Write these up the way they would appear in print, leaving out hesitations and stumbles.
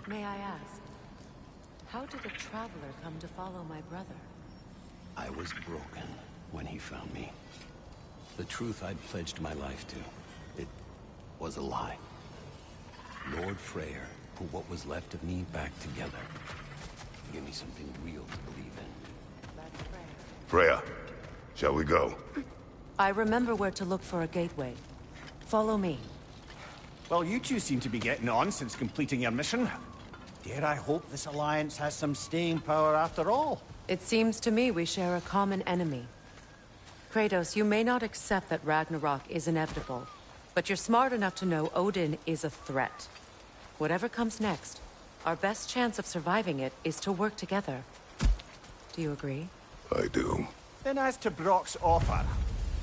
May I ask, how did a traveler come to follow my brother? I was broken when he found me. The truth I'd pledged my life to, it was a lie. Lord Freyr put what was left of me back together. Give me something real to believe in. That's Freya, shall we go? I remember where to look for a gateway. Follow me. Well, you two seem to be getting on since completing your mission. Dare I hope this alliance has some staying power after all? It seems to me we share a common enemy. Kratos, you may not accept that Ragnarok is inevitable, but you're smart enough to know Odin is a threat. Whatever comes next, our best chance of surviving it is to work together. Do you agree? I do. Then as to Brock's offer,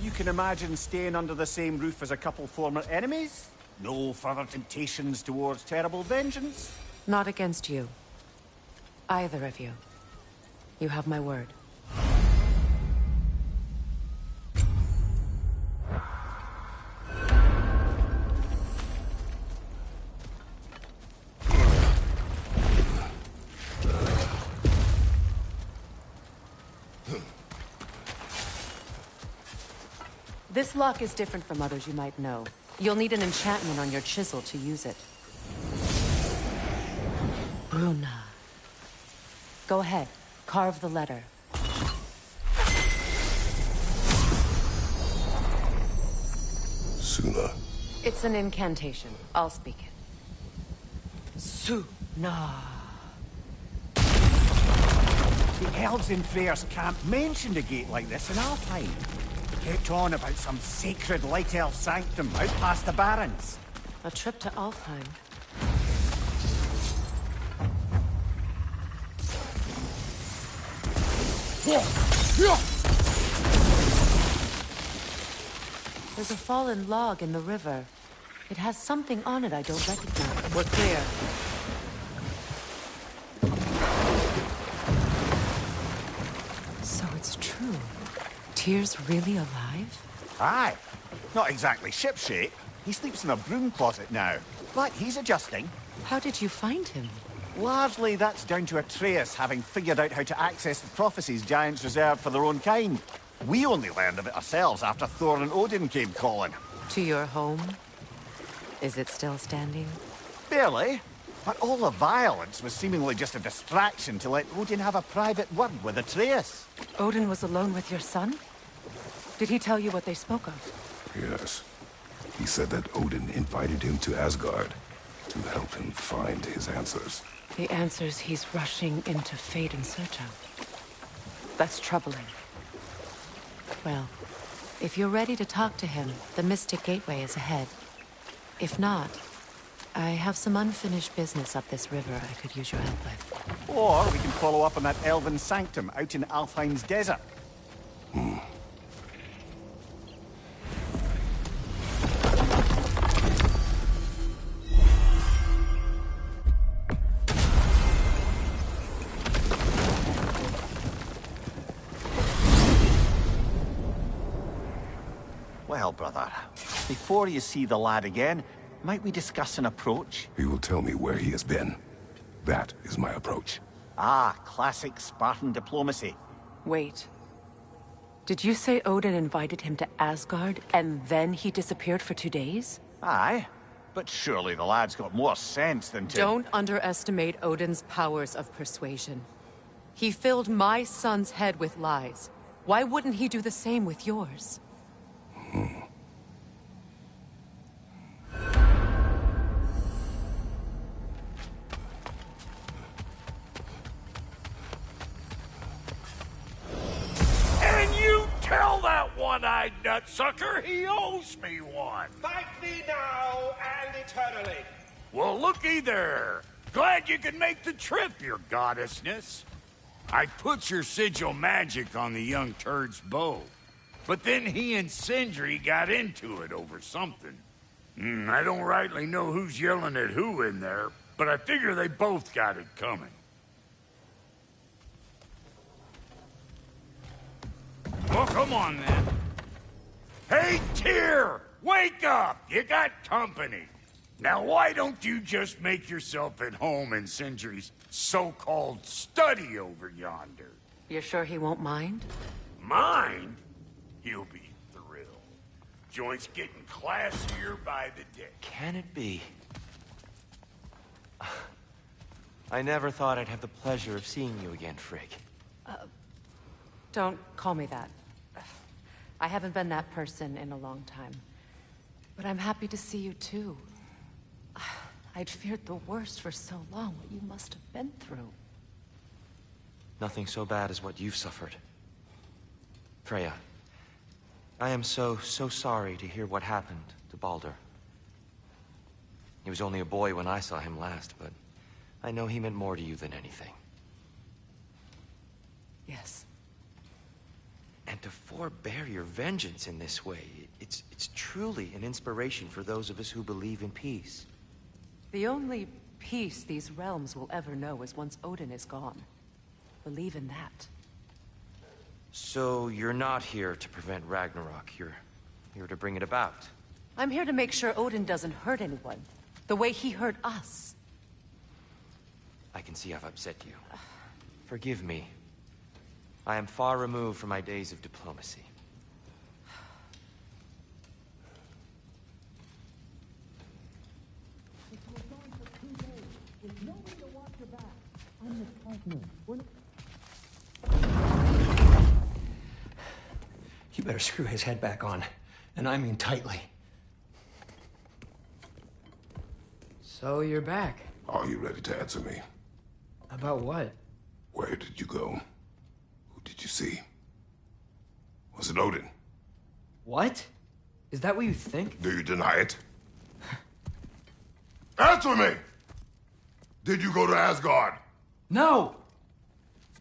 you can imagine staying under the same roof as a couple former enemies? No further temptations towards terrible vengeance? Not against you. Either of you. You have my word. This lock is different from others you might know. You'll need an enchantment on your chisel to use it. Bruna. Go ahead. Carve the letter. Suna. It's an incantation. I'll speak it. Suna. The elves in Freyr's camp mentioned a gate like this in Alfheim. Kept on about some sacred light elf sanctum out past the Barrens. A trip to Alfheim. There's a fallen log in the river. It has something on it I don't recognize. We're clear. So it's true. Tyr's really alive? Aye. Not exactly shipshape. He sleeps in a broom closet now. But he's adjusting. How did you find him? Largely, that's down to Atreus having figured out how to access the prophecies giants reserved for their own kind. We only learned of it ourselves after Thor and Odin came calling. To your home? Is it still standing? Barely. But all the violence was seemingly just a distraction to let Odin have a private word with Atreus. Odin was alone with your son? Did he tell you what they spoke of? Yes. He said that Odin invited him to Asgard to help him find his answers. The answers he's rushing into fate in search of. That's troubling. Well, if you're ready to talk to him, the Mystic Gateway is ahead. If not, I have some unfinished business up this river I could use your help with. Or we can follow up on that elven sanctum out in Alfheim's desert. Well, brother, before you see the lad again, might we discuss an approach? He will tell me where he has been. That is my approach. Ah, classic Spartan diplomacy. Wait. Did you say Odin invited him to Asgard, and then he disappeared for 2 days? Aye, but surely the lad's got more sense than to... Don't underestimate Odin's powers of persuasion. He filled my son's head with lies. Why wouldn't he do the same with yours? And you tell that one-eyed nutsucker he owes me one. Fight me now and eternally. Well, looky there. Glad you could make the trip, your goddessness. I put your sigil magic on the young turd's bow. But then he and Sindri got into it over something. I don't rightly know who's yelling at who in there, but I figure they both got it coming. Well, come on then. Hey, Tyr! Wake up! You got company. Now why don't you just make yourself at home in Sindri's so-called study over yonder? You're sure he won't mind? Mind? He'll be thrilled. Joint's getting classier by the day. Can it be? I never thought I'd have the pleasure of seeing you again, Frigg. Don't call me that. I haven't been that person in a long time. But I'm happy to see you too. I'd feared the worst for so long, what you must have been through. Nothing so bad as what you've suffered. Freya, I am so sorry to hear what happened to Baldur. He was only a boy when I saw him last, but I know he meant more to you than anything. Yes. And to forbear your vengeance in this way, it's truly an inspiration for those of us who believe in peace. The only peace these realms will ever know is once Odin is gone. Believe in that. So you're not here to prevent Ragnarok, you're here to bring it about. I'm here to make sure Odin doesn't hurt anyone, the way he hurt us. I can see I've upset you. Forgive me. I am far removed from my days of diplomacy. You better screw his head back on, and I mean tightly. So you're back. Are you ready to answer me? About what? Where did you go? Who did you see? Was it Odin? What? Is that what you think? Do you deny it? Answer me! Did you go to Asgard? No!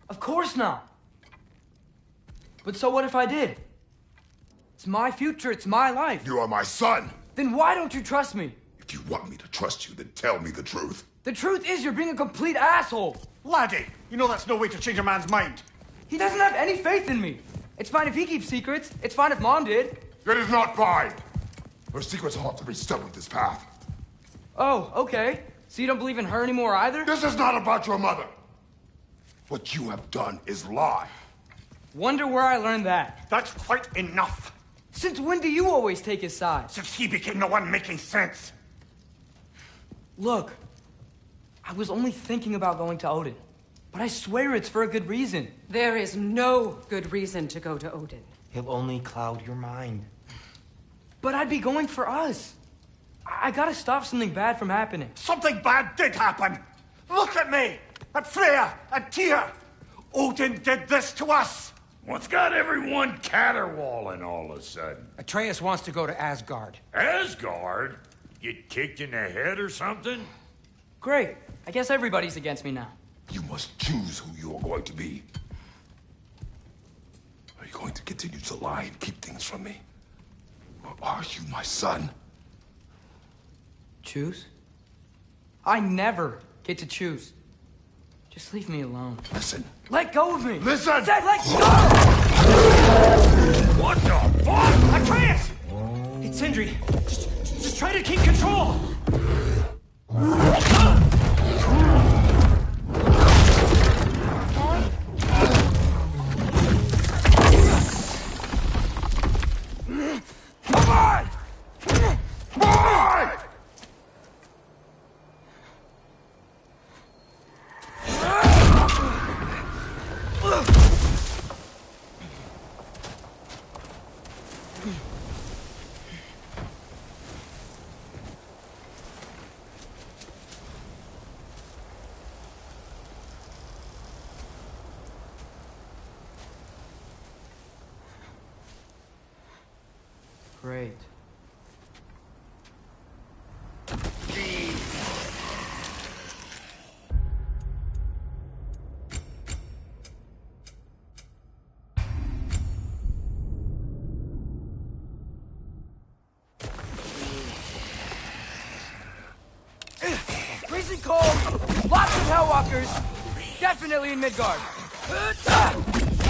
Of course not! But so what if I did? It's my future, it's my life. You are my son! Then why don't you trust me? If you want me to trust you, then tell me the truth. The truth is you're being a complete asshole! Laddie, you know that's no way to change a man's mind. He doesn't have any faith in me. It's fine if he keeps secrets. It's fine if Mom did. It is not fine! Her secrets ought to be stuck with this path. Oh, okay. So you don't believe in her anymore either? This is not about your mother! What you have done is lie. Wonder where I learned that. That's quite enough. Since when do you always take his side? Since he became the one making sense. Look, I was only thinking about going to Odin. But I swear it's for a good reason. There is no good reason to go to Odin. He'll only cloud your mind. But I'd be going for us. I gotta stop something bad from happening. Something bad did happen. Look at me, at Freya, at Tyr. Odin did this to us. What's got everyone caterwauling all of a sudden? Atreus wants to go to Asgard. Asgard? Get kicked in the head or something? Great. I guess everybody's against me now. You must choose who you are going to be. Are you going to continue to lie and keep things from me? Or are you my son? Choose? I never get to choose. Just leave me alone. Listen. Let go of me! Listen! I said let go! What the fuck? Atreus! It's Sindri. Just try to keep control! Come on! Come on! Great. Freezing cold! Lots of Hellwalkers! Definitely in Midgard!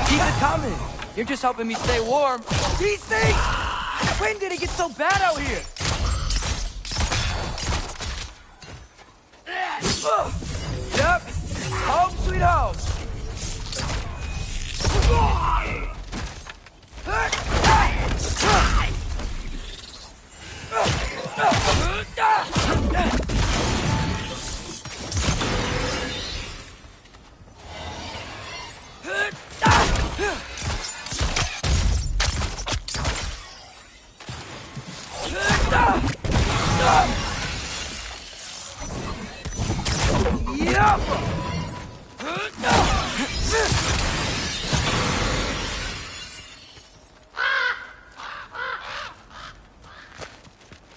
Keep it coming! You're just helping me stay warm. These things! When did it get so bad out here? Yep. Home sweet home.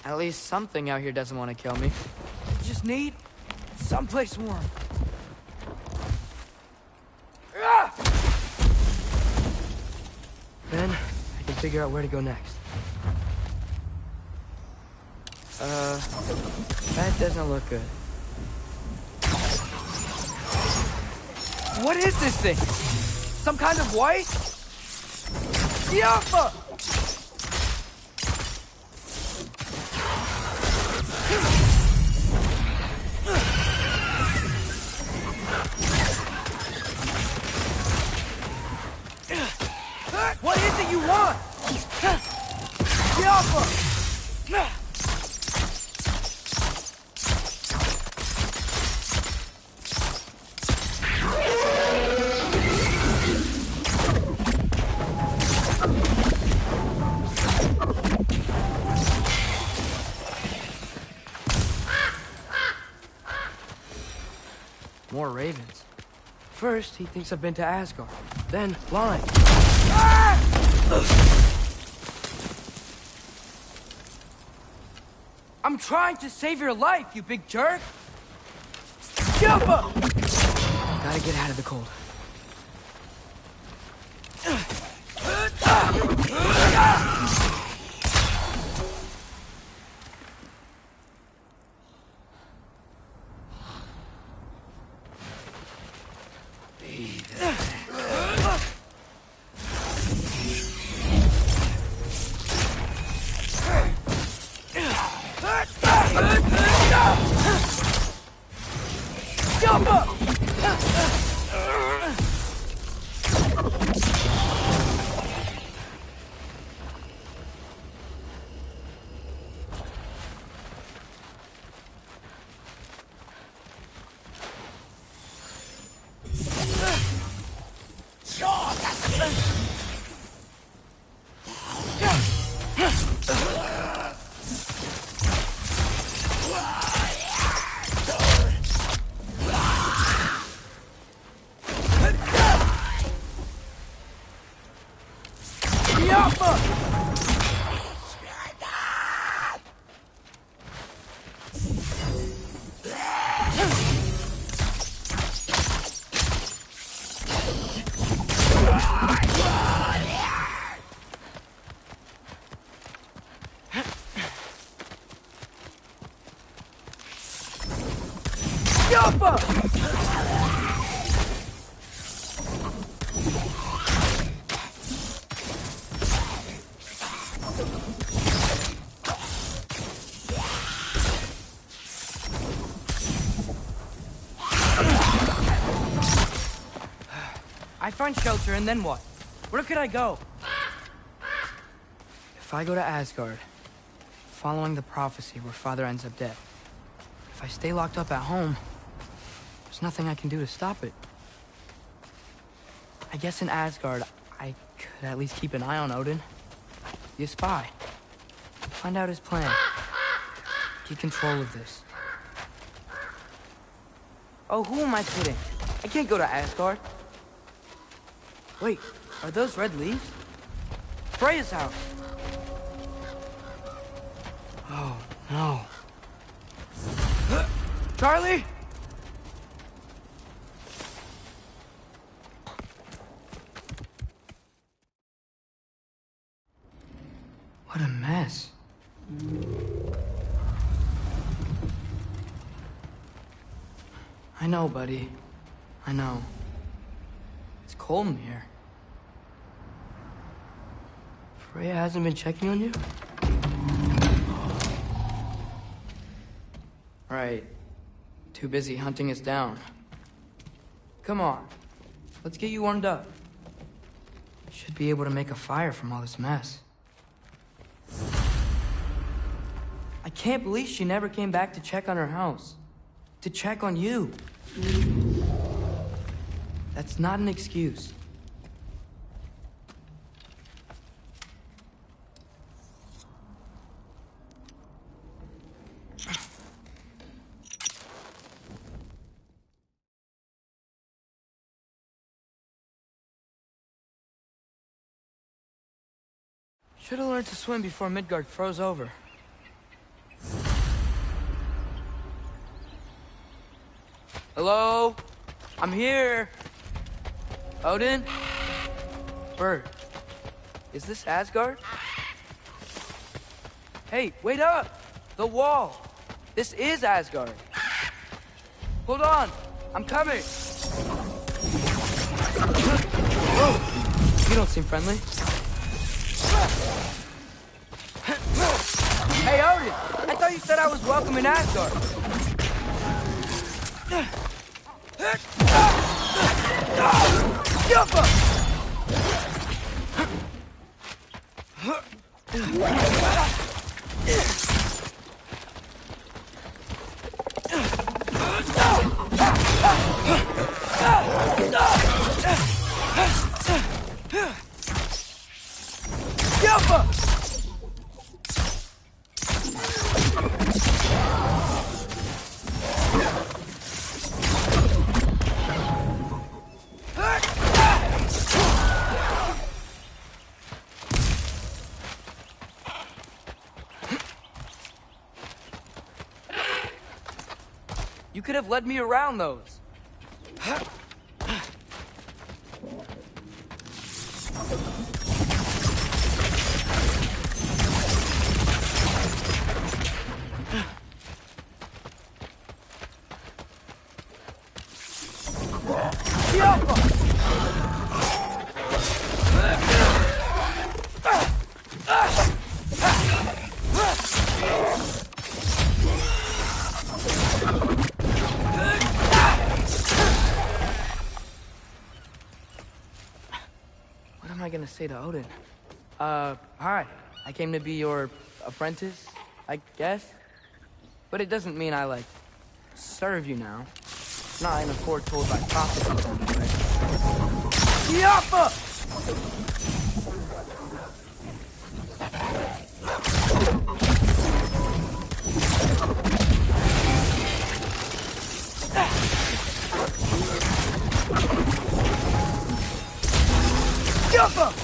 At least something out here doesn't want to kill me. Just need someplace warm. Then I can figure out where to go next. That doesn't look good. What is this thing? Some kind of white? Yaffa! What is it you want? Yaffa! More ravens. First, he thinks I've been to Asgard. Then, blind. I'm trying to save your life, you big jerk! Jump up! Gotta get out of the cold. Jump up! I find shelter, and then what? Where could I go? If I go to Asgard, following the prophecy where Father ends up dead, if I stay locked up at home, there's nothing I can do to stop it. I guess in Asgard, I could at least keep an eye on Odin. Be a spy. Find out his plan. Get control of this. Oh, who am I kidding? I can't go to Asgard. Wait, are those red leaves? Freya's house. Oh, no. Charlie? What a mess. I know, buddy. I know. It's cold in here. Freya hasn't been checking on you? Right. Too busy hunting us down. Come on. Let's get you warmed up. Should be able to make a fire from all this mess. I can't believe she never came back to check on her house. To check on you. That's not an excuse. Should have learned to swim before Midgard froze over. Hello? I'm here. Odin? Bird. Is this Asgard? Hey, wait up! The wall! This is Asgard. Hold on! I'm coming! Whoa! You don't seem friendly. Hey, Odin! I thought you said I was welcome in Asgard. You could have led me around those. What am I gonna say to Odin? Hi. I came to be your apprentice, I guess. But it doesn't mean I, like, serve you now. Not in a foretold by prophecy kind of way. Yappa! Yappa!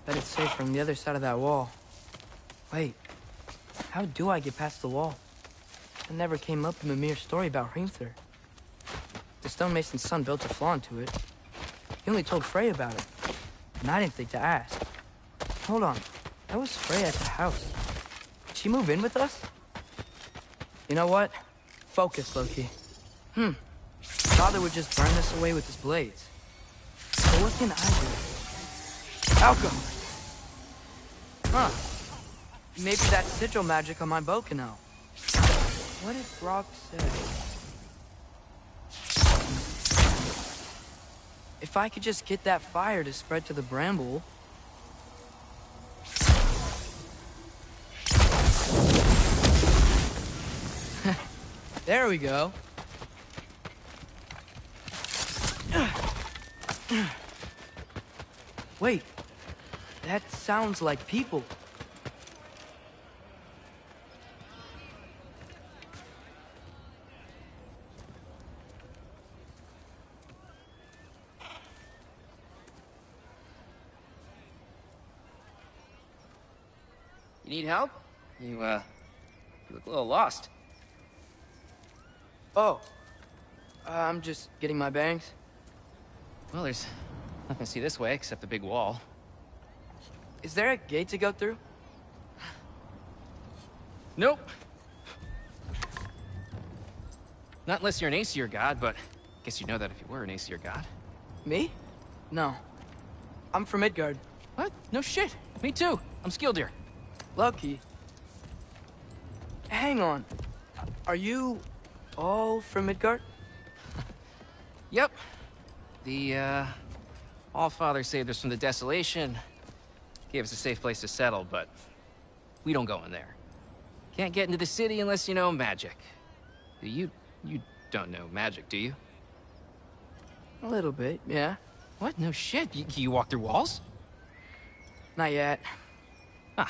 Bet it's safe from the other side of that wall. Wait, how do I get past the wall? It never came up in the mere story about Hrimthur. The stonemason's son built a flaw into it. He only told Frey about it, and I didn't think to ask. Hold on, that was Frey at the house. Did she move in with us? You know what? Focus, Loki. Father would just burn this away with his blades. So what can I do? Alchemy! Huh. Maybe that sigil magic on my bow can help. What did Brock say? If I could just get that fire to spread to the bramble... There we go. Wait. That sounds like people. You need help? You look a little lost. Oh. I'm just getting my bangs. Well, there's nothing to see this way except the big wall. Is there a gate to go through? Nope. Not unless you're an Aesir god, but I guess you'd know that if you were an Aesir god. Me? No. I'm from Midgard. What? No shit. Me too. I'm Skildir. Lucky. Hang on. Are you all from Midgard? Yep. The, Allfather saved us from the desolation. Gave us a safe place to settle, but we don't go in there. Can't get into the city unless you know magic. You don't know magic, do you? A little bit, yeah. What? No shit. You walk through walls? Not yet. Huh.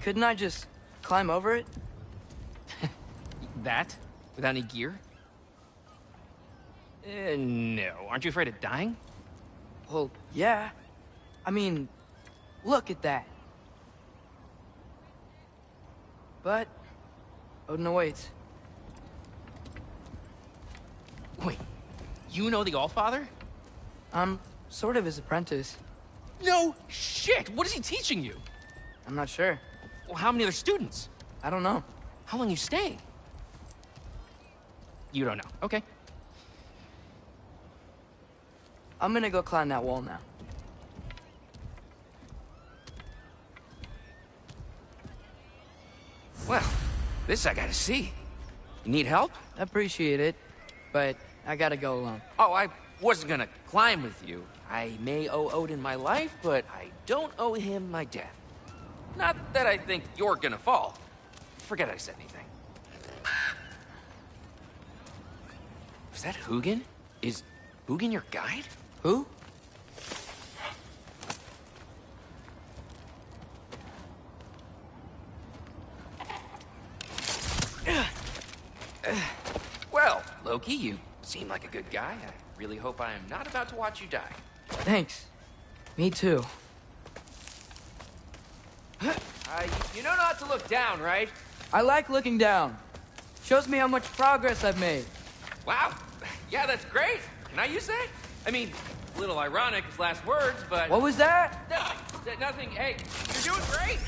Couldn't I just climb over it? That? Without any gear? No. Aren't you afraid of dying? Well, yeah. I mean, look at that. But Odin awaits. Wait, you know the Allfather? I'm sort of his apprentice. No shit! What is he teaching you? I'm not sure. Well, how many other students? I don't know. How long you staying? You don't know. Okay. I'm gonna go climb that wall now. Well, this I gotta see. You need help? Appreciate it, but I gotta go alone. Oh, I wasn't gonna climb with you. I may owe Odin my life, but I don't owe him my death. Not that I think you're gonna fall. Forget I said anything. Is that Hugin? Is Hugin your guide? Who? Well, Loki, you seem like a good guy. I really hope I am not about to watch you die. Thanks. Me too. You know not to look down, right? I like looking down. Shows me how much progress I've made. Wow. Yeah, that's great. Can I use that? I mean, a little ironic as last words, but... What was that? Nothing. Hey, you're doing great.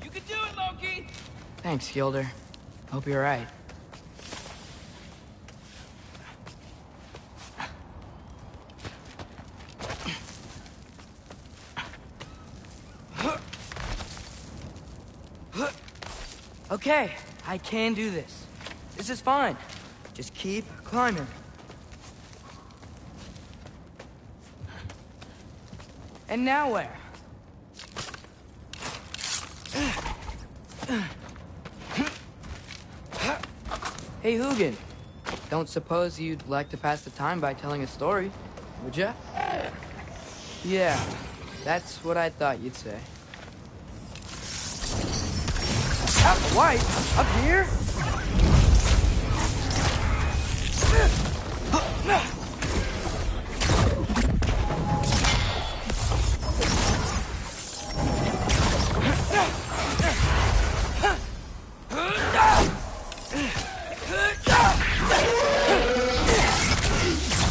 You can do it, Loki. Thanks, Gilder. Hope you're right. Okay, I can do this. This is fine. Just keep climbing. And now where? Hey, Hugin. Don't suppose you'd like to pass the time by telling a story, would ya? Yeah, that's what I thought you'd say. White? Up here?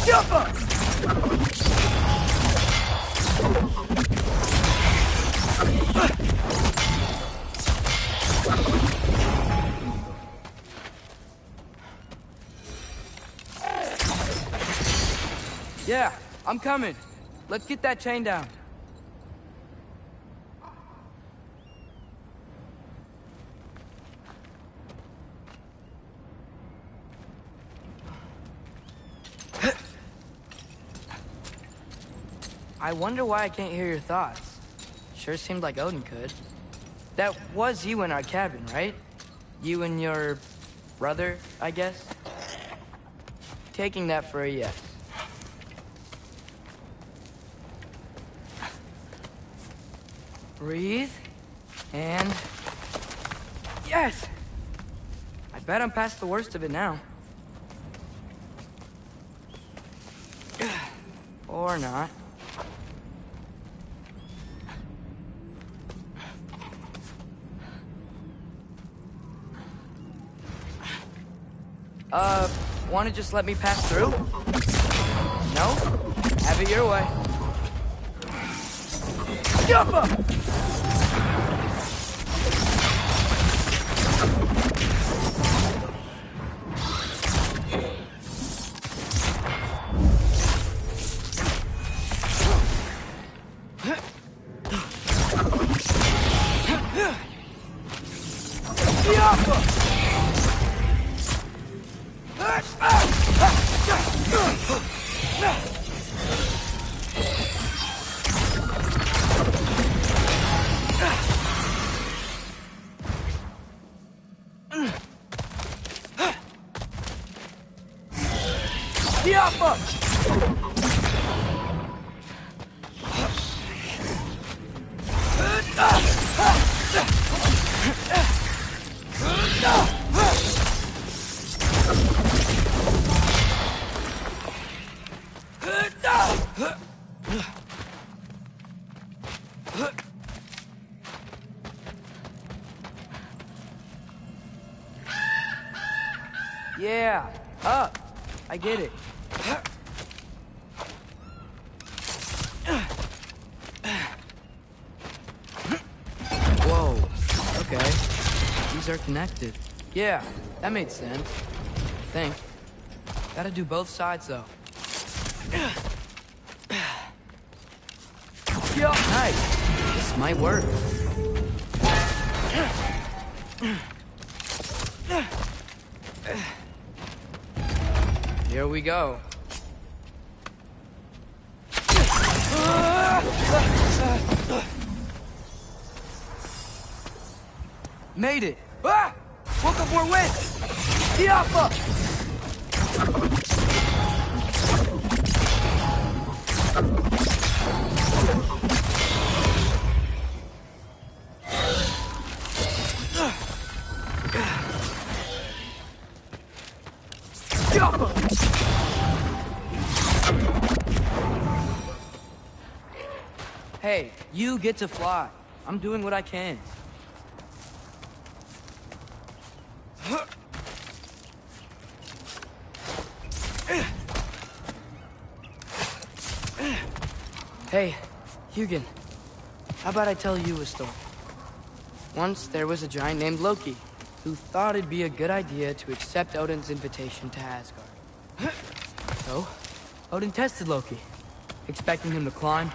Jump up! Yeah, I'm coming. Let's get that chain down. I wonder why I can't hear your thoughts. Sure seemed like Odin could. That was you in our cabin, right? You and your brother, I guess? Taking that for a yes. Breathe, and... Yes! I bet I'm past the worst of it now. Or not. Want to just let me pass through? No? Have it your way. Jump! Yeah, up. I get it. Whoa, okay. These are connected. Yeah, that made sense. I think. Gotta do both sides, though. Yo, nice. This might work. Here we go. Made it. Ah! Woke up more wind. Diapa! Hey, you get to fly. I'm doing what I can. Hey, Hugin, how about I tell you a story? Once there was a giant named Loki who thought it'd be a good idea to accept Odin's invitation to Asgard. So, Odin tested Loki, expecting him to climb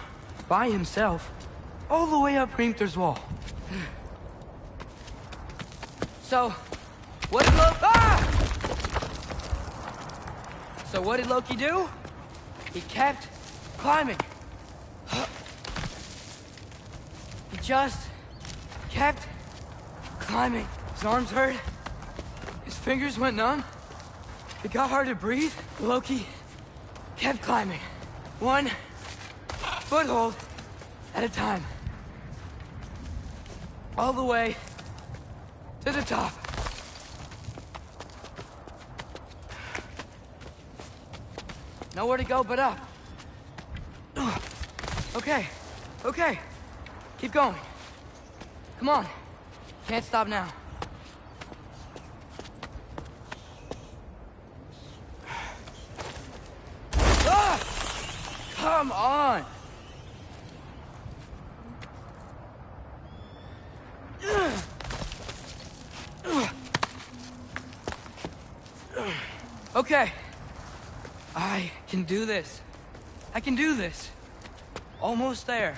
by himself all the way up Hrimthur's wall. So, what did Loki do? He kept climbing. He just kept climbing. His arms hurt. His fingers went numb. It got hard to breathe. Loki kept climbing. One foothold at a time. All the way to the top. Nowhere to go but up. Okay, okay. Keep going. Come on. Can't stop now. Ah! Come on! Okay. I can do this. I can do this. Almost there.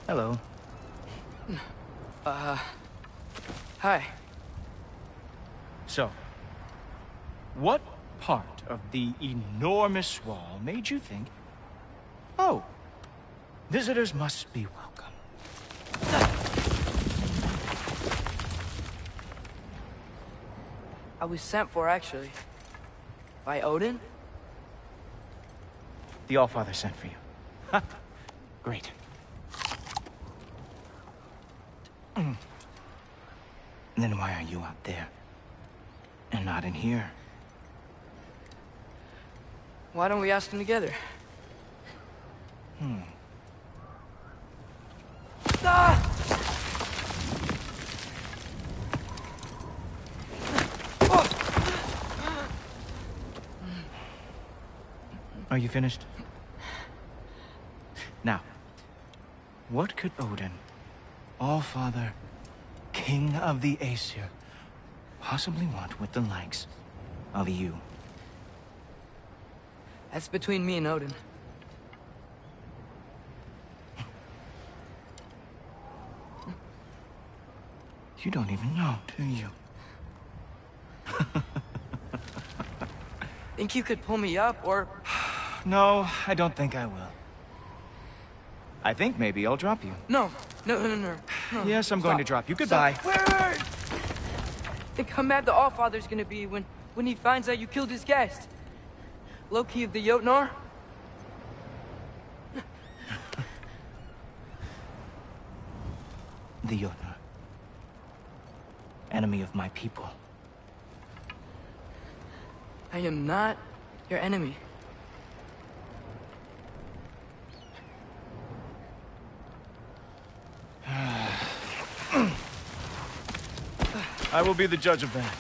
Hello. Hi. So, what part of the enormous wall made you think, oh, visitors must be welcome? I was sent for, actually. By Odin? The Allfather sent for you. Ha! Great. Then why are you out there? And not in here? Why don't we ask them together? Ah! Are you finished? Now, what could Odin, All-Father, King of the Aesir, possibly want with the likes of you? That's between me and Odin. You don't even know, do you? Think you could pull me up, or... No, I don't think I will. I think maybe I'll drop you. No. Yes, I'm going to drop you. Goodbye. Wait. Think how mad the Allfather's gonna be when he finds out you killed his guest. Loki of the Jotnar? The Jotnar. Enemy of my people. I am not your enemy. I will be the judge of that.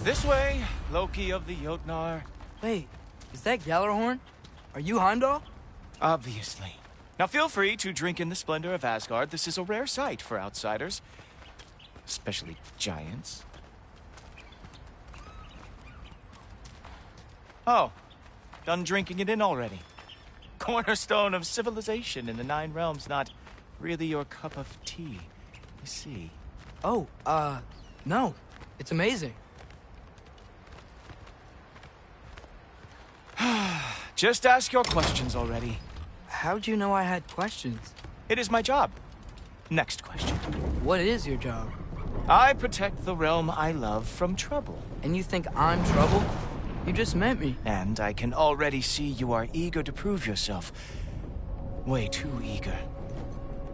This way, Loki of the Jotnar. Wait, is that Gjallarhorn? Are you Heimdall? Obviously. Now feel free to drink in the splendor of Asgard. This is a rare sight for outsiders. Especially giants. Oh, done drinking it in already. Cornerstone of civilization in the Nine Realms, not really your cup of tea. I see. Oh, no. It's amazing. Just ask your questions already. How'd you know I had questions? It is my job. Next question. What is your job? I protect the realm I love from trouble. And you think I'm trouble? You just met me. And I can already see you are eager to prove yourself. Way too eager.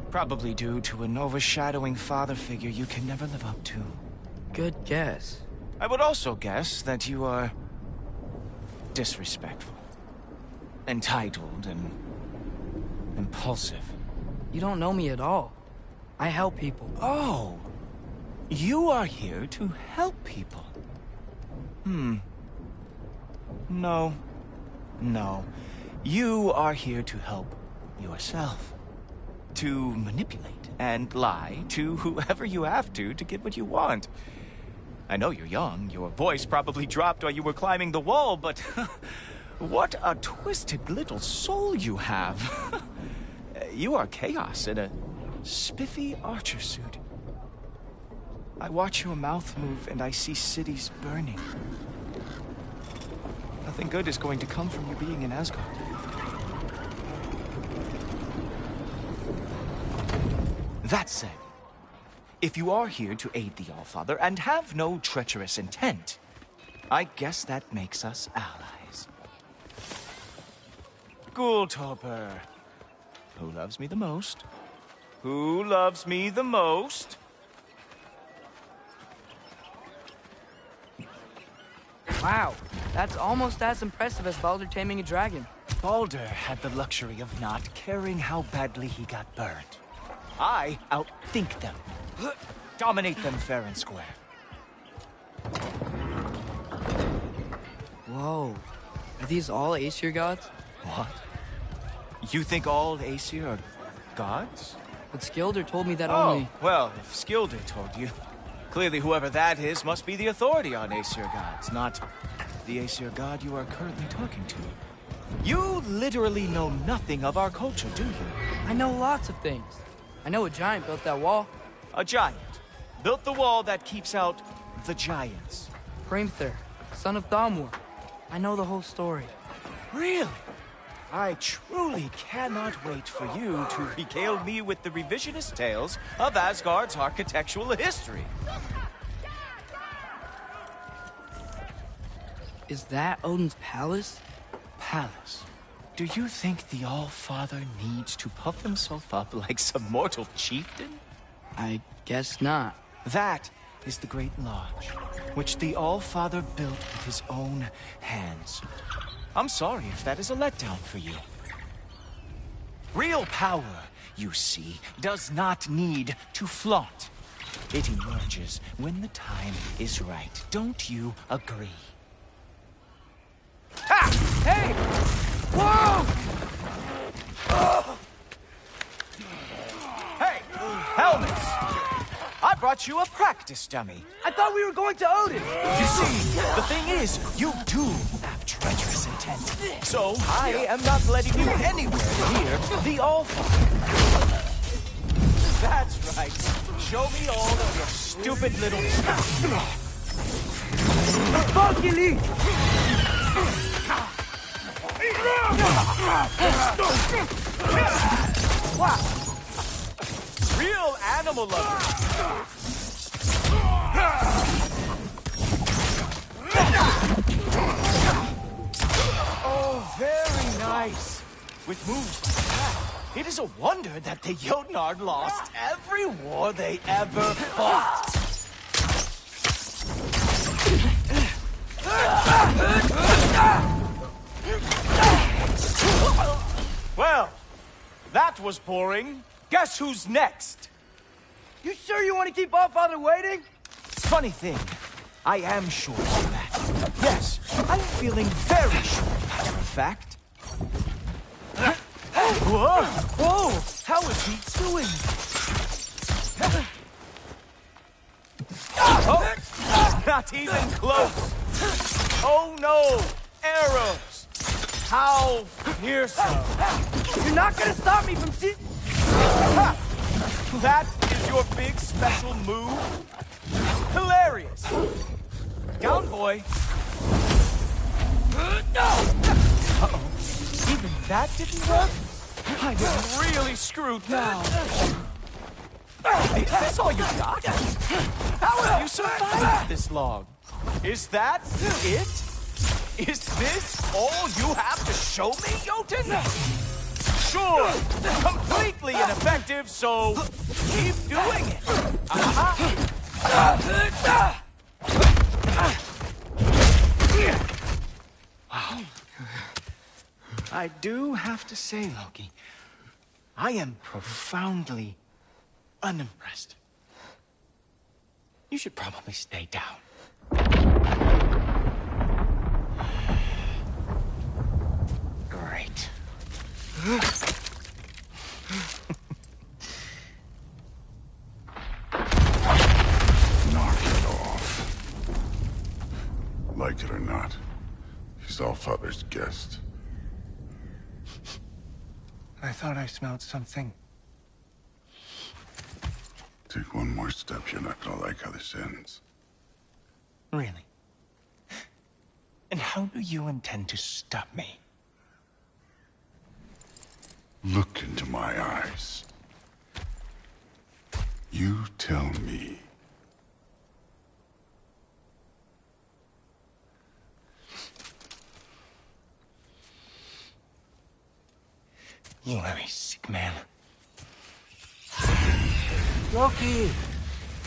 Probably due to an overshadowing father figure you can never live up to. Good guess. I would also guess that you are disrespectful, entitled, and impulsive. You don't know me at all. I help people. Oh, you are here to help people. No. You are here to help yourself. To manipulate and lie to whoever you have to get what you want. I know you're young. Your voice probably dropped while you were climbing the wall, but what a twisted little soul you have. You are chaos in a spiffy archer suit. I watch your mouth move and I see cities burning. Nothing good is going to come from you being in Asgard. That said, if you are here to aid the Allfather and have no treacherous intent, I guess that makes us allies. Ghoultoper. Who loves me the most? Who loves me the most? Wow, that's almost as impressive as Baldur taming a dragon. Baldur had the luxury of not caring how badly he got burned. I outthink them. Dominate them fair and square. Whoa. Are these all Aesir gods? What? You think all Aesir are gods? But Skilder told me that only... Oh, well, if Skilder told you, clearly whoever that is must be the authority on Aesir gods, not the Aesir god you are currently talking to. You literally know nothing of our culture, do you? I know lots of things. I know a giant built that wall. A giant built the wall that keeps out the giants. Hrimthur, son of Thamur. I know the whole story. Really? I truly cannot wait for you to regale me with the revisionist tales of Asgard's architectural history. Is that Odin's palace? Palace? Do you think the All-Father needs to puff himself up like some mortal chieftain? I guess not. That is the Great Lodge, which the All-Father built with his own hands. I'm sorry if that is a letdown for you. Real power, you see, does not need to flaunt. It emerges when the time is right. Don't you agree? Ha! Hey! Whoa! Hey! Helmets! I brought you a practice dummy. I thought we were going to Odin! You see, the thing is, you do have treacherous intent. So, I am not letting you anywhere near the All-Father. That's right. Show me all of your stupid little... Wow! Real animal lover. Oh, very nice. With moves like that, it is a wonder that the Jotnard lost every war they ever fought. Well, that was boring. Guess who's next? You sure you want to keep All-Father waiting? Funny thing, I am sure of that. Yes, I'm feeling very sure, matter of fact. Whoa! Whoa! How is he doing? Oh! Not even close! Oh no! Arrows! How fearsome! You're not gonna stop me from seeing... Ha! That is your big special move? Hilarious! Down, boy! Uh-oh. Even that didn't work? I'm really screwed now. Is this all you got? How have you survived this long? Is that it? Is this all you have to show me, Jotun? Sure, completely ineffective, so keep doing it. Wow. I do have to say, Loki, I am profoundly unimpressed. You should probably stay down. Great. Knock it off. Like it or not, he's All-Father's guest. I thought I smelled something. Take one more step, you're not gonna like how this ends. Really? And how do you intend to stop me? Look into my eyes. You tell me. You very sick man. Loki,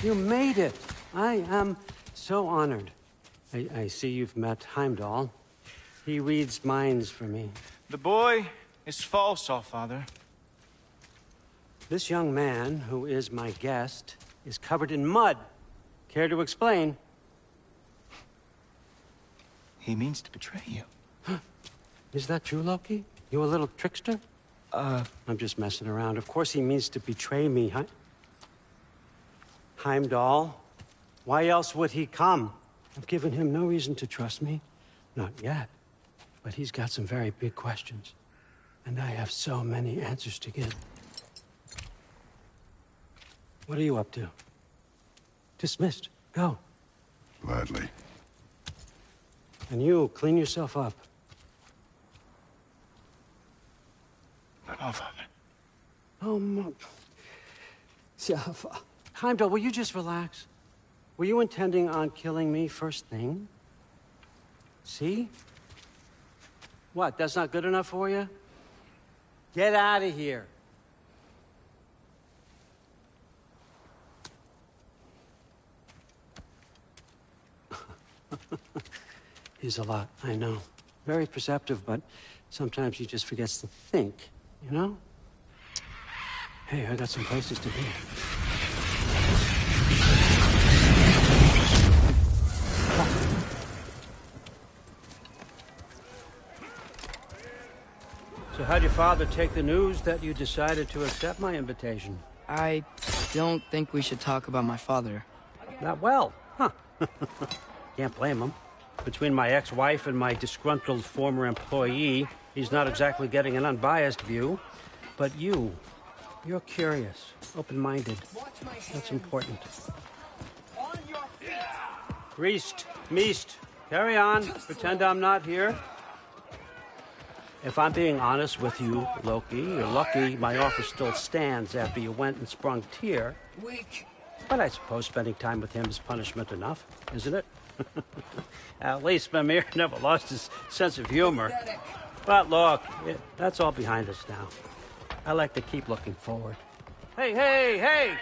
you made it. I am so honored. I see you've met Heimdall. He reads minds for me. The boy is false, All-Father. This young man, who is my guest, is covered in mud. Care to explain? He means to betray you. Is that true, Loki? You a little trickster? I'm just messing around. Of course he means to betray me, Heimdall. Why else would he come? I've given him no reason to trust me. Not yet. But he's got some very big questions. And I have so many answers to give. What are you up to? Dismissed. Go. Gladly. And you, clean yourself up. But All-Father. Oh, yeah, Heimdall, will you just relax? Were you intending on killing me first thing? See? What, that's not good enough for you? Get out of here. He's a lot, I know. Very perceptive, but sometimes he just forgets to think, you know? Hey, I got some places to be. So how'd your father take the news that you decided to accept my invitation? I don't think we should talk about my father. Not well, huh? Can't blame him. Between my ex-wife and my disgruntled former employee, he's not exactly getting an unbiased view. But you're curious, open-minded. That's important. Priest, Meest, carry on. Pretend I'm not here. If I'm being honest with you, Loki, you're lucky my offer still stands after you went and sprung Tyr. But I suppose spending time with him is punishment enough, isn't it? At least Mimir never lost his sense of humor. But look, that's all behind us now. I like to keep looking forward. Hey!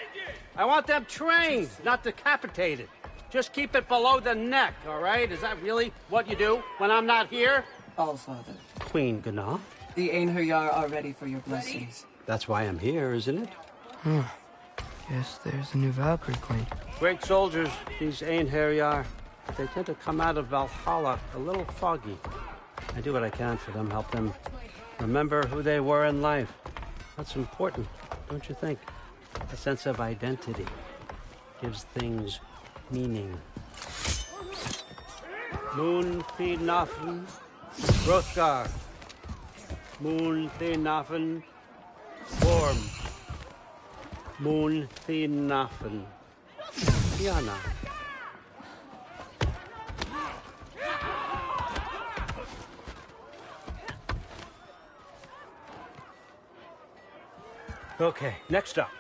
I want them trained, not decapitated. Just keep it below the neck, all right? Is that really what you do when I'm not here? Allfather. Queen Gná. The Einherjar are ready for your blessings. That's why I'm here, isn't it? Guess there's a new Valkyrie Queen. Great soldiers, these Einherjar. They tend to come out of Valhalla a little foggy. I do what I can for them, help them remember who they were in life. That's important, don't you think? A sense of identity gives things meaning. Moon Thinafen, Hrothgar. Moon Thinafen, Worm. Moon Thinafen, Tiana. Okay, next up.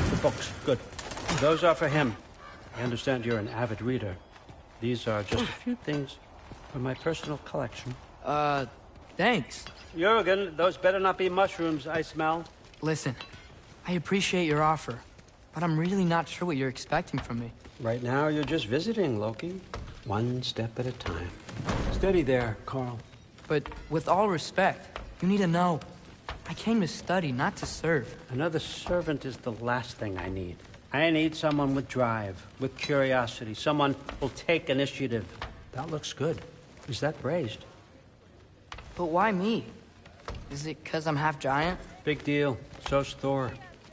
The books. Good. Those are for him. I understand you're an avid reader. These are just a few things from my personal collection. Thanks. Jurgen, those better not be mushrooms I smell. Listen, I appreciate your offer, but I'm really not sure what you're expecting from me. Right now, you're just visiting, Loki. One step at a time. Steady there, Carl. But with all respect, you need to know. I came to study, not to serve. Another servant is the last thing I need. I need someone with drive, with curiosity, someone who'll take initiative. That looks good. Is that praised? But why me? Is it 'cause I'm half giant? Big deal. So's Thor.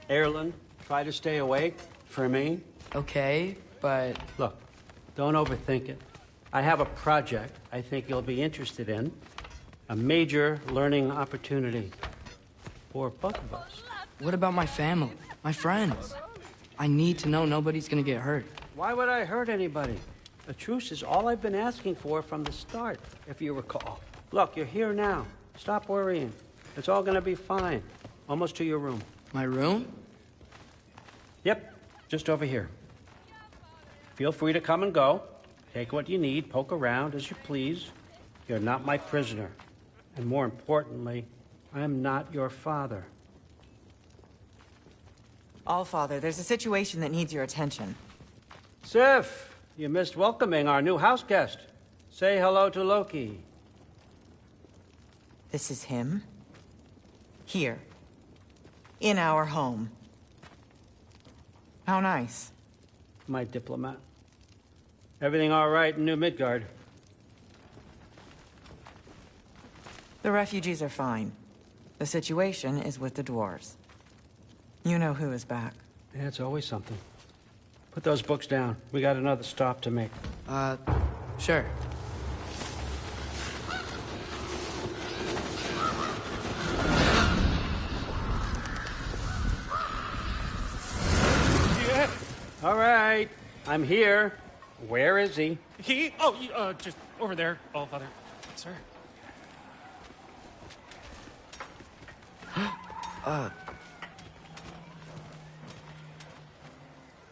Erlen, try to stay awake for me. Okay, but... Look, don't overthink it. I have a project I think you'll be interested in. A major learning opportunity. For both of us. What about my family? My friends? I need to know nobody's gonna get hurt. Why would I hurt anybody? A truce is all I've been asking for from the start, if you recall. Look, you're here now. Stop worrying. It's all gonna be fine. Almost to your room. My room? Yep, just over here. Feel free to come and go. Take what you need, poke around as you please. You're not my prisoner. And more importantly, I'm not your father. Allfather, there's a situation that needs your attention. Sif, you missed welcoming our new house guest. Say hello to Loki. This is him? Here. In our home. How nice. My diplomat. Everything all right in New Midgard? The refugees are fine. The situation is with the dwarves. You know who is back. Yeah, it's always something. Put those books down. We got another stop to make. Sure. Yeah. All right. I'm here. Where is he? Just over there, Allfather. Sir.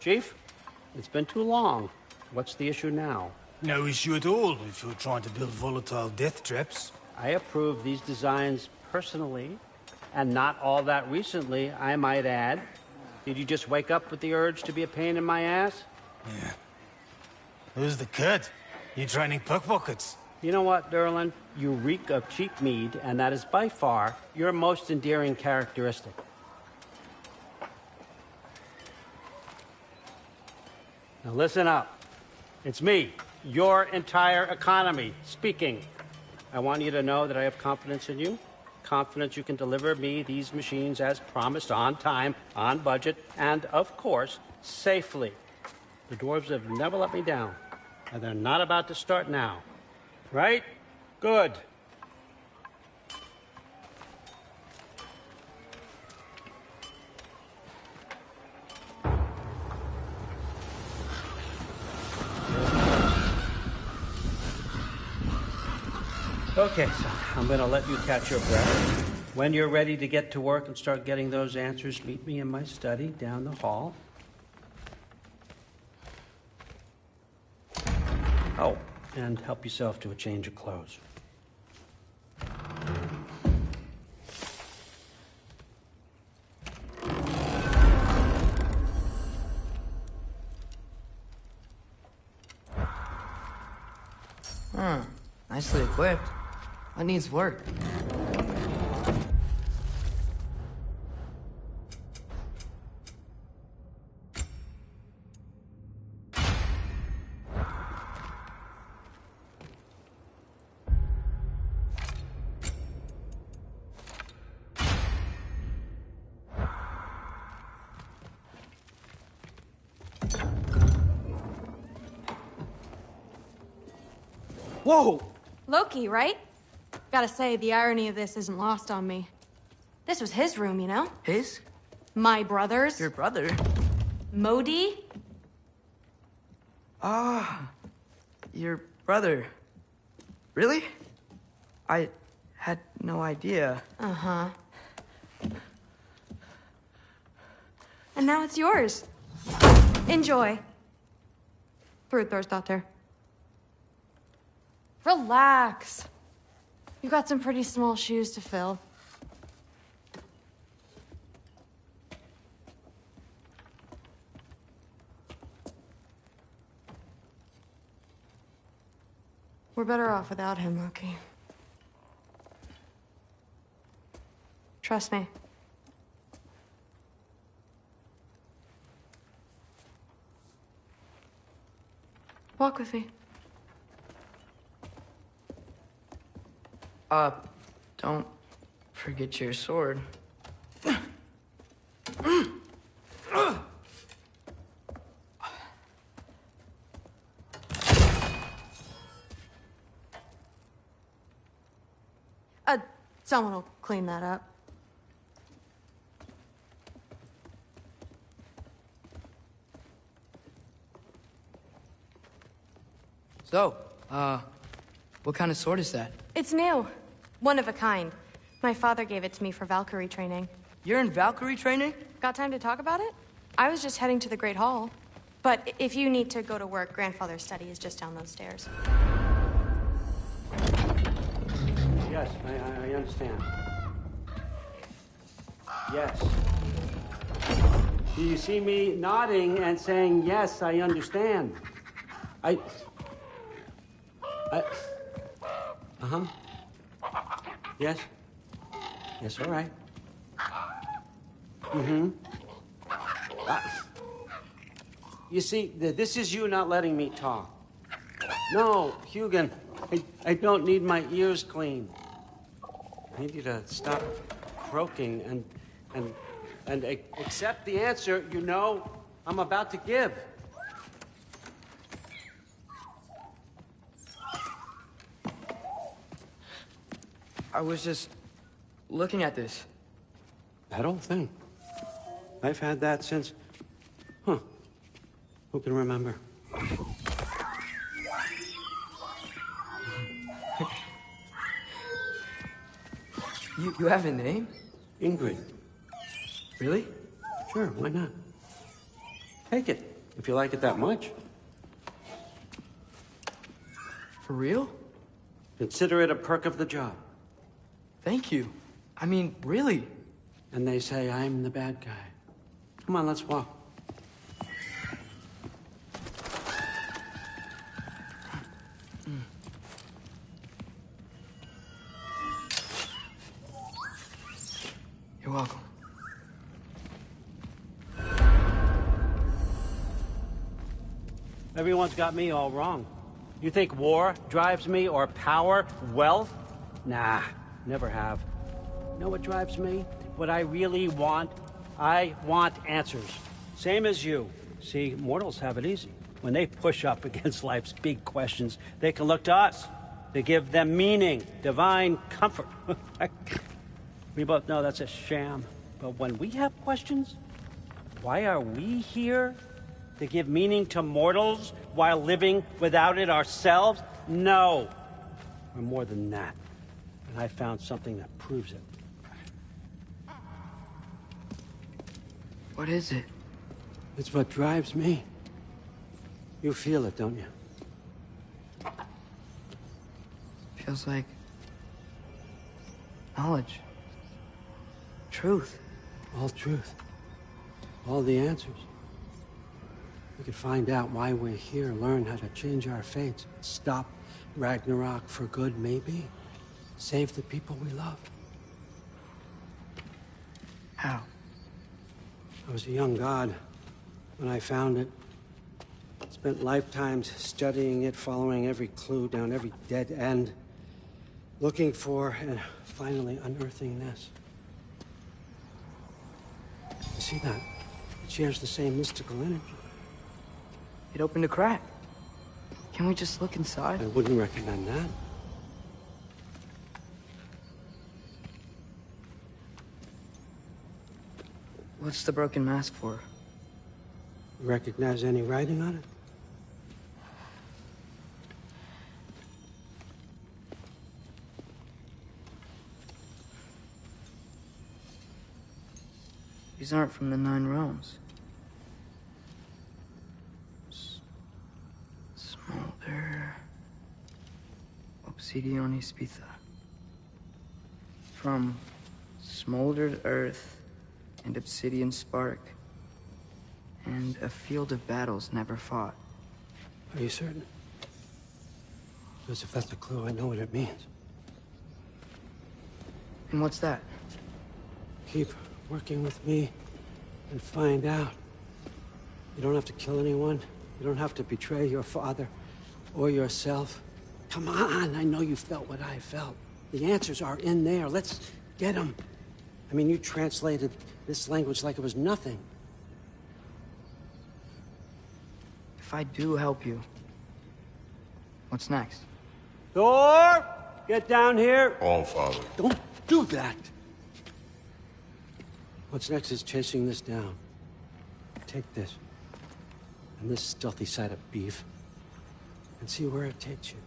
Chief, it's been too long. What's the issue now? No issue at all if you're trying to build volatile death traps. I approve these designs personally, and not all that recently, I might add. Did you just wake up with the urge to be a pain in my ass? Yeah. Who's the kid? You training pickpockets? You know what, Derlin? You reek of cheap mead, and that is by far your most endearing characteristic. Now listen up. It's me, your entire economy, speaking. I want you to know that I have confidence in you. Confidence you can deliver me these machines as promised, on time, on budget, and, of course, safely. The dwarves have never let me down, and they're not about to start now. Right? Good. Okay, so I'm going to let you catch your breath. When you're ready to get to work and start getting those answers, meet me in my study down the hall. Oh, and help yourself to a change of clothes. Nicely equipped. What needs work? Whoa! Loki, right? Gotta say, the irony of this isn't lost on me. This was his room, you know? His? My brother's. Your brother? Modi? Ah, your brother. Really? I had no idea. Uh-huh. And now it's yours. Enjoy. Brudbjörnsdotter. Relax. You got some pretty small shoes to fill. We're better off without him, Loki. Trust me. Walk with me. Don't forget your sword. Someone will clean that up. So, what kind of sword is that? It's new. One of a kind. My father gave it to me for Valkyrie training. You're in Valkyrie training? Got time to talk about it? I was just heading to the Great Hall. But if you need to go to work, Grandfather's study is just down those stairs. Yes, I understand. Yes. Do you see me nodding and saying, yes, I understand? Uh-huh. Yes. Yes, all right. Mm-hmm. You see, this is you not letting me talk. No, Hugin, I don't need my ears cleaned. I need you to stop croaking and accept the answer you know I'm about to give. I was just looking at this. That old thing. I've had that since... Huh. Who can remember? You have a name? Ingrid. Really? Sure, why not? Take it, if you like it that much. For real? Consider it a perk of the job. Thank you. I mean, really. And they say I'm the bad guy. Come on, let's walk. You're welcome. Everyone's got me all wrong. You think war drives me, or power, wealth? Nah, never have. You know what drives me? What I really want? I want answers. Same as you. See, mortals have it easy. When they push up against life's big questions, they can look to us. They give them meaning, divine comfort. We both know that's a sham. But when we have questions, why are we here? To give meaning to mortals while living without it ourselves? No. We're more than that. And I found something that proves it. What is it? It's what drives me. You feel it, don't you? Feels like knowledge. Truth. All truth. All the answers. We could find out why we're here, learn how to change our fates, stop Ragnarök for good, maybe. Save the people we love. How? I was a young god when I found it. Spent lifetimes studying it, following every clue down every dead end, looking for and finally unearthing this. You see that? It shares the same mystical energy. It opened a crack. Can we just look inside? I wouldn't recommend that. What's the broken mask for? You recognize any writing on it? These aren't from the Nine Realms. Smolder... Obsidion Ispitha. From smoldered earth and obsidian spark, and a field of battles never fought. Are you certain? Because if that's a clue, I know what it means. And what's that? Keep working with me and find out. You don't have to kill anyone. You don't have to betray your father or yourself. Come on, I know you felt what I felt. The answers are in there. Let's get them. I mean, you translated this language like it was nothing. If I do help you, what's next? Thor! Get down here! All Father. Don't do that! What's next is chasing this down. Take this, and this stealthy side of beef, and see where it takes you.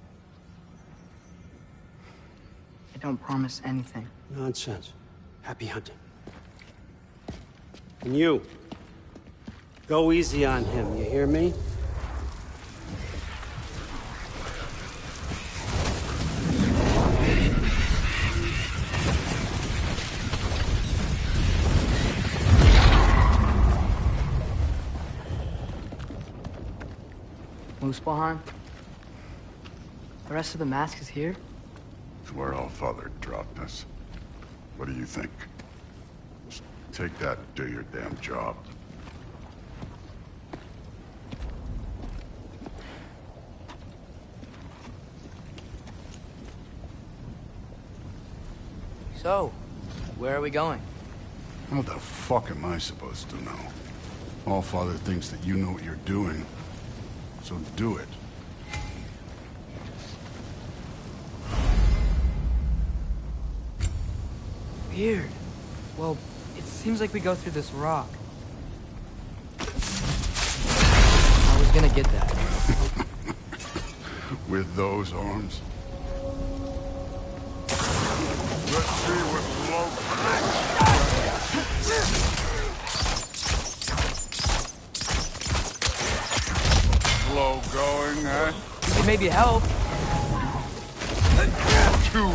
I don't promise anything. Nonsense. Happy hunting. And you, go easy on him, you hear me? Muspelheim? The rest of the mask is here? It's where All Father dropped us. What do you think? Just take that and do your damn job. So, where are we going? How the fuck am I supposed to know? All Father thinks that you know what you're doing, so do it. Weird. Well, it seems like we go through this rock. I was gonna get that. With those arms? Let's see what love... going, huh? You could maybe help. Too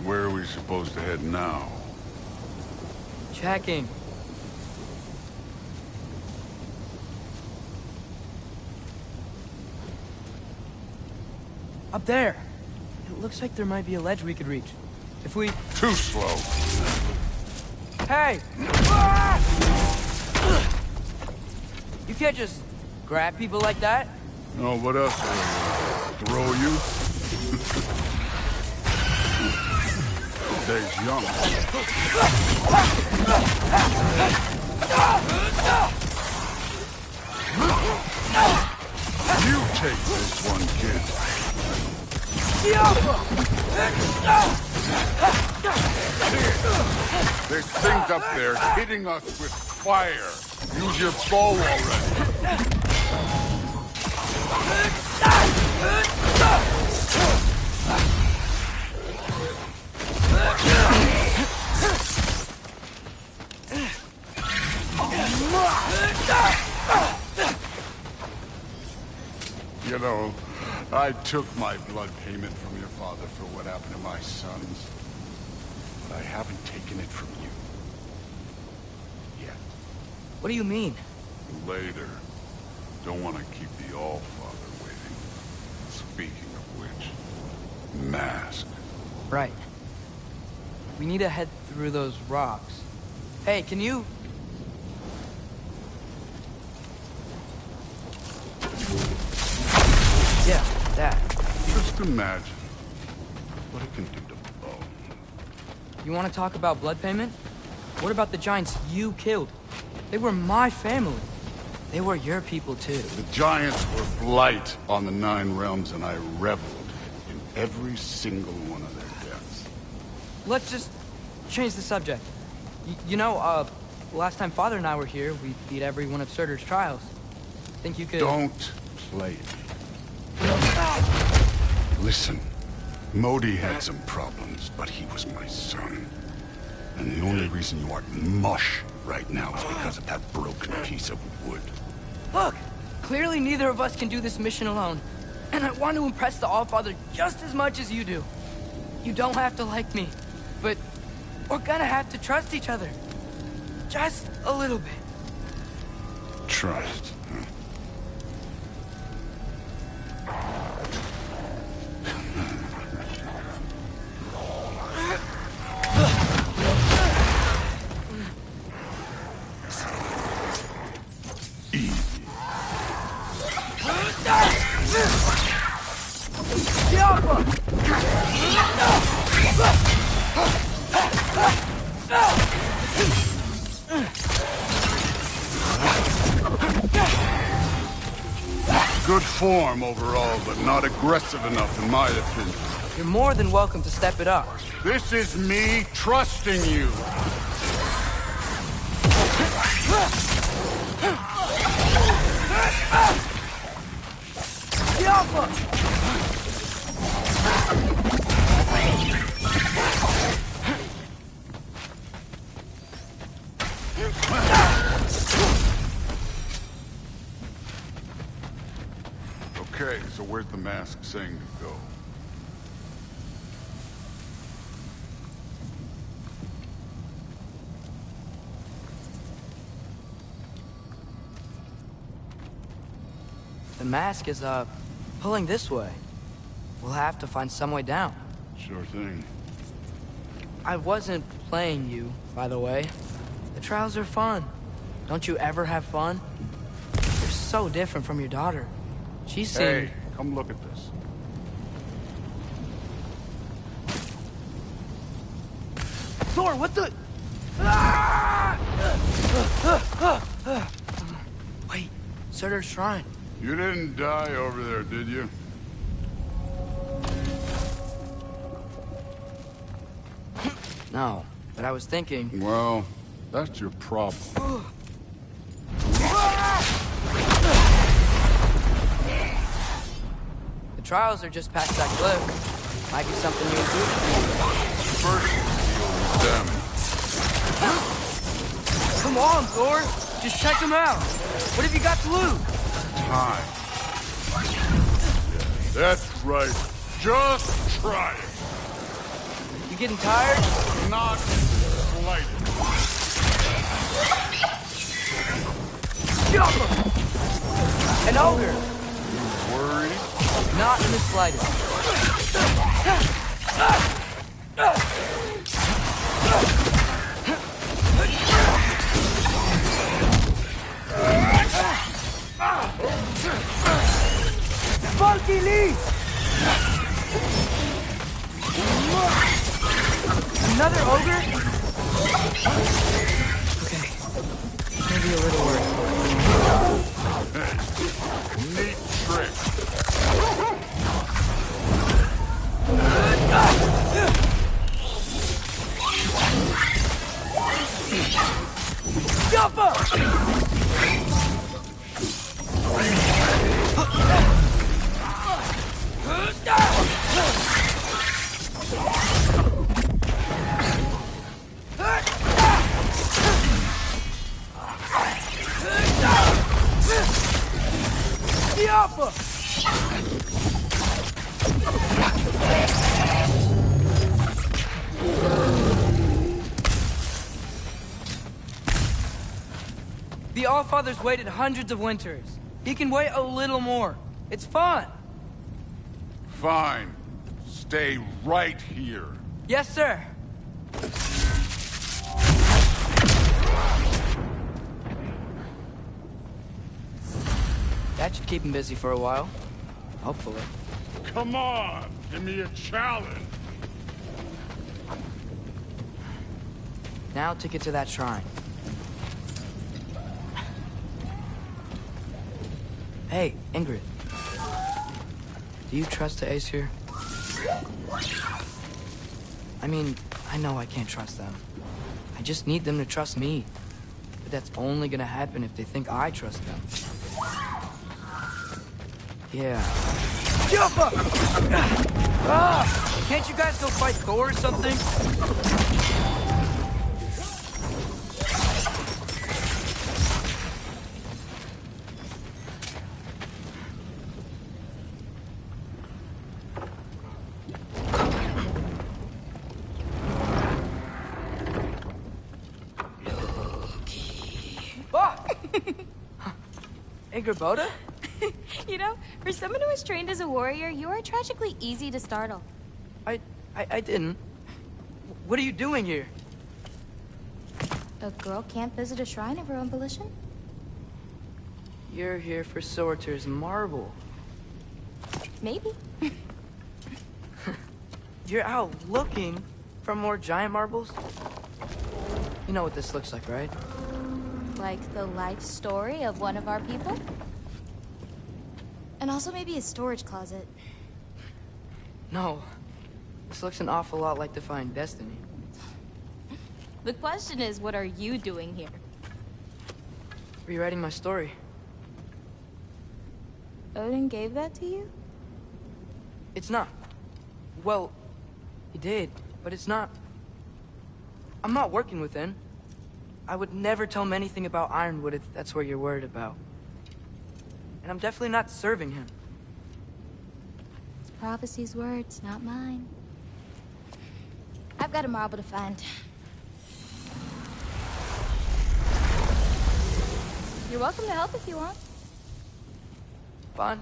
Where are we supposed to head now? Checking. Up there. It looks like there might be a ledge we could reach. If we... Too slow. Hey! You can't just grab people like that. Oh, what else? Throw you? Days young. You take this one, kid. There's things up there hitting us with fire. Use your bow already. You know, I took my blood payment from your father for what happened to my sons. But I haven't taken it from you. Yet. What do you mean? Later. Don't want to keep the All-Father waiting. Speaking of which, mask. Right. We need to head through those rocks. Hey, can you... Yeah, that. Just imagine what it can do to bone. You want to talk about blood payment? What about the giants you killed? They were my family. They were your people, too. The giants were blight on the 9 realms, and I reveled in every single one of their deaths. Let's just change the subject. Last time Father and I were here, we beat every one of Surtur's trials. Think you could... Don't play me. Listen, Modi had some problems, but he was my son. And the only reason you aren't mush right now is because of that broken piece of wood. Look! Clearly neither of us can do this mission alone. And I want to impress the All-Father just as much as you do. You don't have to like me, but we're gonna have to trust each other. Just a little bit. Trust, huh? Good form overall, but not aggressive enough in my opinion. You're more than welcome to step it up. This is me trusting you. Okay, so where's the mask saying to go? The mask is, pulling this way. We'll have to find some way down. Sure thing. I wasn't playing you, by the way. The trials are fun. Don't you ever have fun? You're so different from your daughter. She seemed... Hey, come look at this. Thor, what the... Wait, Surtur's shrine. You didn't die over there, did you? No, but I was thinking... Well, That's your problem. The trials are just past that cliff. Might be something you do. First, deal with them. Come on, Thor. Just check them out. What have you got to lose? Time. That's right. Just try it. You getting tired? Not slightly. An ogre. Worried? Not in the slightest. Funky leaf! Another ogre? Okay. Maybe a little worse. Neat trick. Jump up! The Allfather's waited hundreds of winters. He can wait a little more. It's fun. Fine. Stay right here. Yes, sir. That should keep him busy for a while. Hopefully. Come on! Give me a challenge! Now to get to that shrine. Hey, Ingrid. Do you trust the Ace here? I mean, I know I can't trust them. I just need them to trust me. But that's only gonna happen if they think I trust them. Yeah. Jump up! Can't you guys go fight Thor or something? Boda? You know, for someone who was trained as a warrior, you are tragically easy to startle. I didn't. What are you doing here? A girl can't visit a shrine of her own volition? You're here for Sorter's marble. Maybe. You're out looking for more giant marbles? You know what this looks like, right? Like the life story of one of our people? And also maybe a storage closet. No. This looks an awful lot like Defying Destiny. The question is, what are you doing here? Rewriting my story. Odin gave that to you? It's not. Well, he did, but it's not. I'm not working with him. I would never tell him anything about Ironwood if that's what you're worried about. And I'm definitely not serving him. It's prophecy's words, not mine. I've got a marble to find. You're welcome to help if you want. Bon,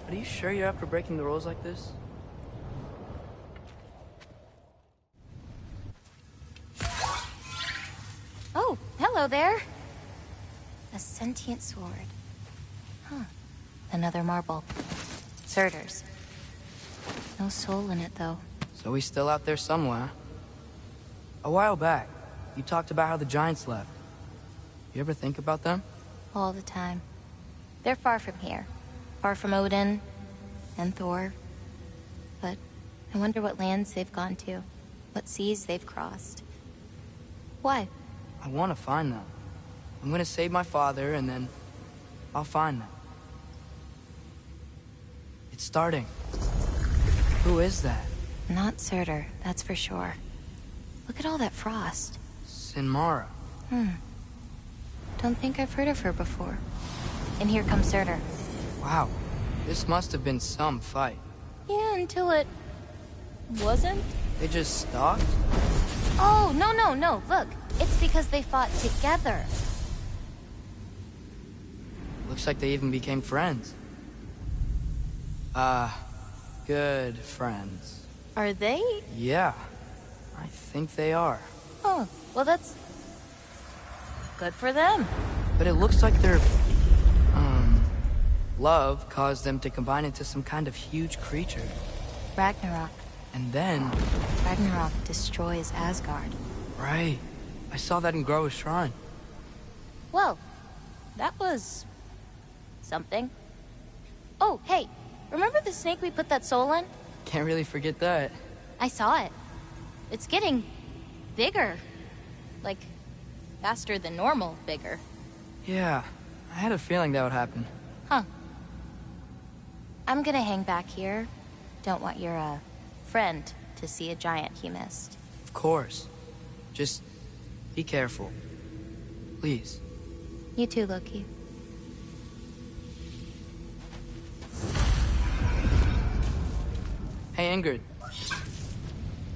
are you sure you're up for breaking the rules like this? Oh, hello there. A sentient sword. Huh. Another marble. Surtur's. No soul in it, though. So he's still out there somewhere. A while back, you talked about how the Giants left. You ever think about them? All the time. They're far from here. Far from Odin and Thor. But I wonder what lands they've gone to. What seas they've crossed. Why? I want to find them. I'm gonna save my father, and then I'll find them. It's starting. Who is that? Not Surtur, that's for sure. Look at all that frost. Sinmara. Don't think I've heard of her before. And here comes Surtur. Wow. This must have been some fight. Yeah, until it... wasn't? They just stopped? Oh, no. Look, it's because they fought together. Looks like they even became friends. Good friends. Are they? Yeah, I think they are. Oh, well that's... good for them. But it looks like their... love caused them to combine into some kind of huge creature. Ragnarok. And then... Ragnarok destroys Asgard. Right. I saw that in Groa's shrine. Well, that was... something. Oh, hey, remember the snake we put that soul in? Can't really forget that. I saw it. It's getting... bigger. Like, faster than normal bigger. Yeah, I had a feeling that would happen. Huh. I'm gonna hang back here. Don't want your, friend to see a giant he missed. Of course. Just be careful. Please. You too, Loki. Hey, Ingrid.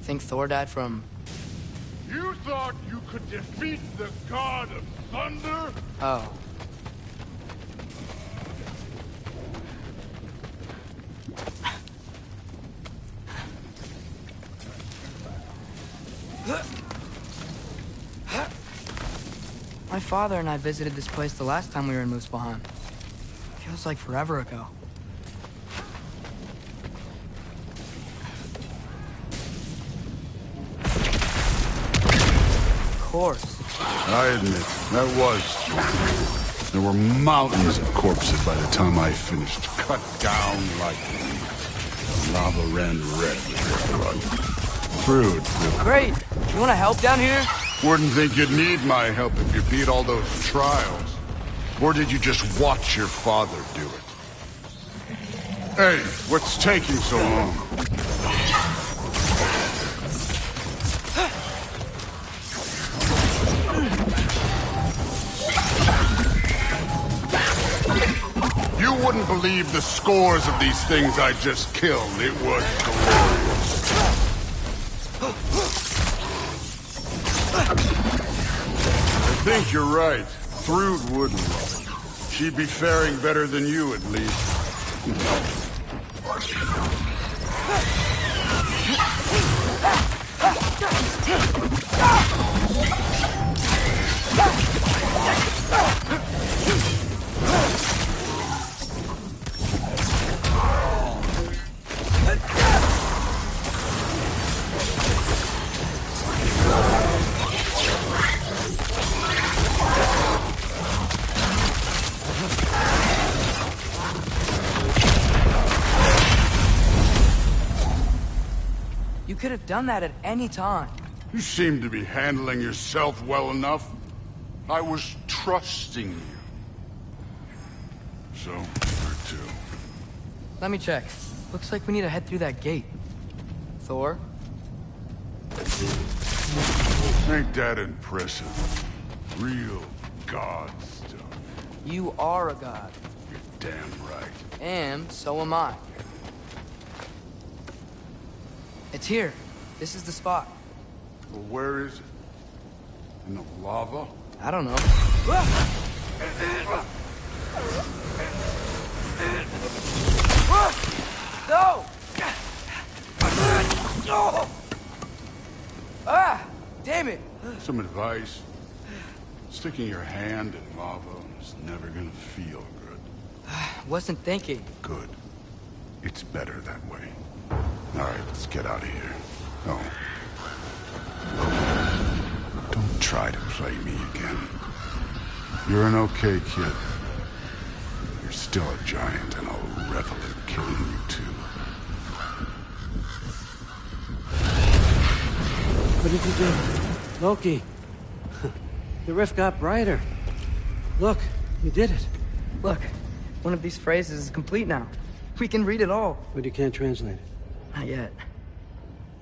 Think Thor died from... You thought you could defeat the god of thunder? Oh. My father and I visited this place the last time we were in Muspelheim. Feels like forever ago. Of course. I admit, that was strange. There were mountains of corpses by the time I finished, cut down like the lava ran red with their blood. Crude. Great! You wanna help down here? Wouldn't think you'd need my help if you beat all those trials. Or did you just watch your father do it? Hey, what's taking so long? You wouldn't believe the scores of these things I just killed. It was glorious. I think you're right. Thrud wouldn't. She'd be faring better than you, at least. You could have done that at any time. You seem to be handling yourself well enough. I was trusting you. So, where to? Let me check. Looks like we need to head through that gate. Thor? Ain't that impressive? Real god stuff. You are a god. You're damn right. And so am I. It's here. This is the spot. Well, where is it? In the lava? I don't know. No! Ah! Damn it! Some advice. Sticking your hand in lava is never gonna feel good. Wasn't thinking. Good. It's better that way. Alright, let's get out of here. Oh. Don't try to play me again. You're an okay kid. You're still a giant, and I'll revel in killing you too. What did you do? Loki. The rift got brighter. Look, you did it. Look, one of these phrases is complete now. We can read it all. But you can't translate it. Not yet.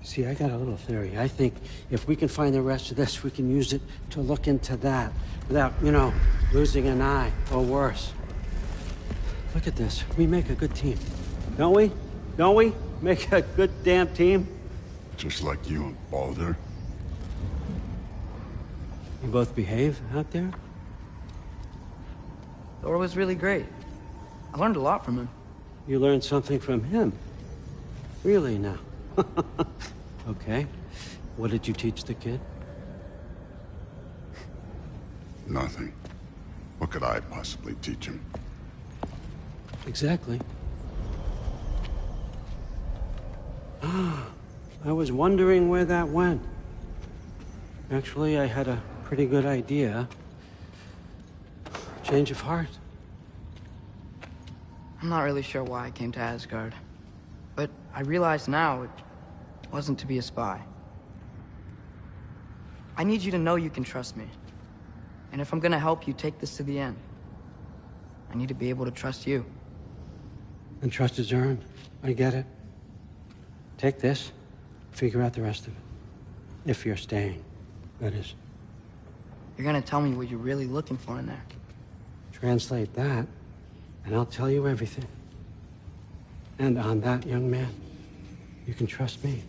See, I got a little theory. I think if we can find the rest of this, we can use it to look into that without, you know, losing an eye or worse. Look at this. We make a good team. Don't we? Don't we? Make a good damn team? Just like you and Baldur. You both behave out there? Thor was really great. I learned a lot from him. You learned something from him? Really now? Okay. What did you teach the kid? Nothing. What could I possibly teach him? Exactly. I was wondering where that went. Actually, I had a pretty good idea. Change of heart. I'm not really sure why I came to Asgard. But I realize now it wasn't to be a spy. I need you to know you can trust me. And if I'm gonna help you take this to the end, I need to be able to trust you. And trust is earned. I get it. Take this, figure out the rest of it. If you're staying, that is. You're gonna tell me what you're really looking for in there. Translate that, and I'll tell you everything. And on that, young man, you can trust me.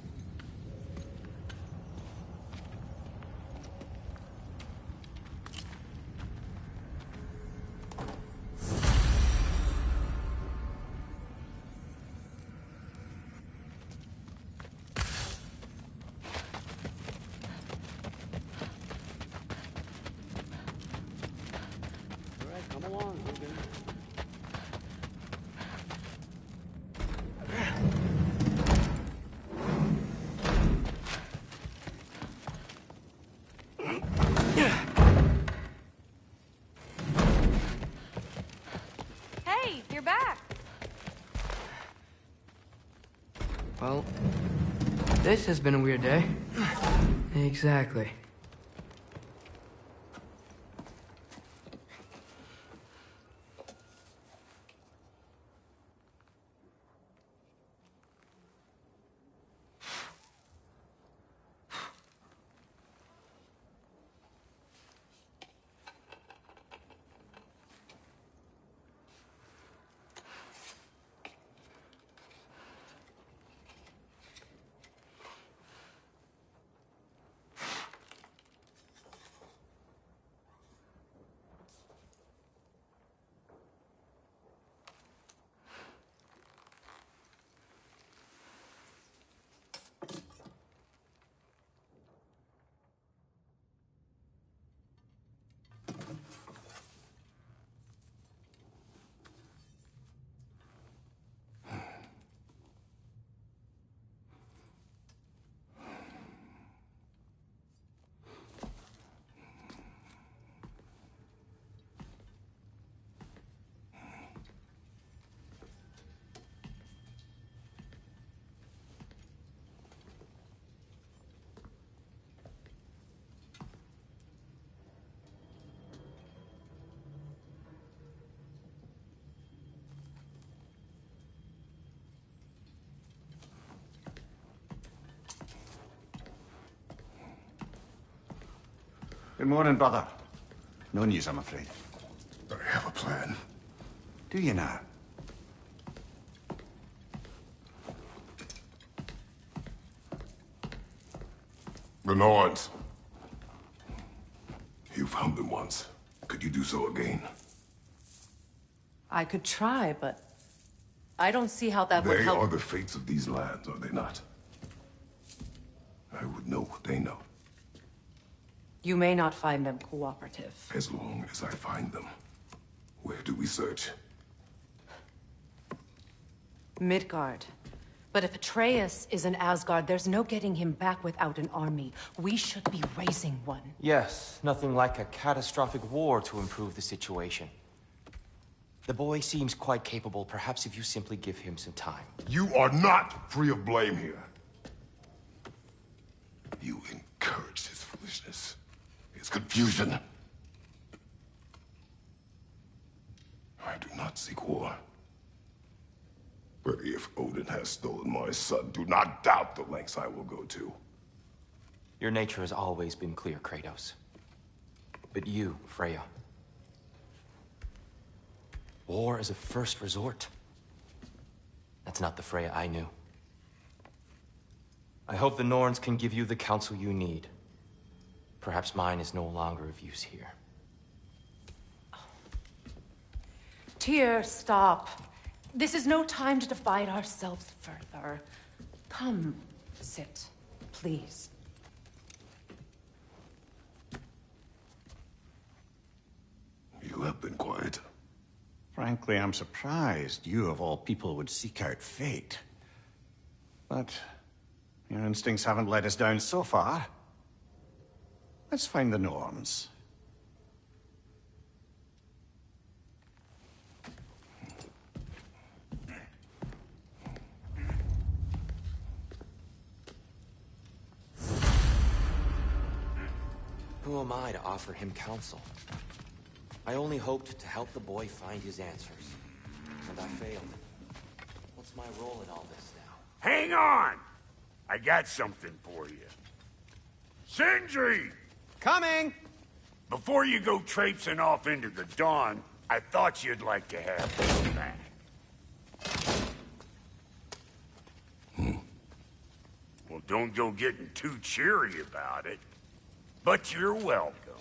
Hey, you're back. Well, this has been a weird day. Exactly. Good morning, brother. No news, I'm afraid. I have a plan. Do you now? The Nords. You found them once. Could you do so again? I could try, but I don't see how that would They help. are the fates of these lands, are they not? I would know what they know. You may not find them cooperative. As long as I find them. Where do we search? Midgard. But if Atreus is in Asgard, there's no getting him back without an army. We should be raising one. Yes, nothing like a catastrophic war to improve the situation. The boy seems quite capable. Perhaps if you simply give him some time. You are not free of blame here. You encouraged his foolishness, his confusion. I do not seek war. But if Odin has stolen my son, do not doubt the lengths I will go to. Your nature has always been clear, Kratos. But you, Freya. War is a first resort. That's not the Freya I knew. I hope the Norns can give you the counsel you need. Perhaps mine is no longer of use here. Tyr, stop. This is no time to divide ourselves further. Come, sit, please. You have been quiet. Frankly, I'm surprised you, of all people, would seek out fate. But your instincts haven't led us down so far. Let's find the Norns. Who am I to offer him counsel? I only hoped to help the boy find his answers. And I failed. What's my role in all this now? Hang on! I got something for you. Sindri! Coming! Before you go traipsing off into the dawn, I thought you'd like to have this back. Well, don't go getting too cheery about it. But you're welcome.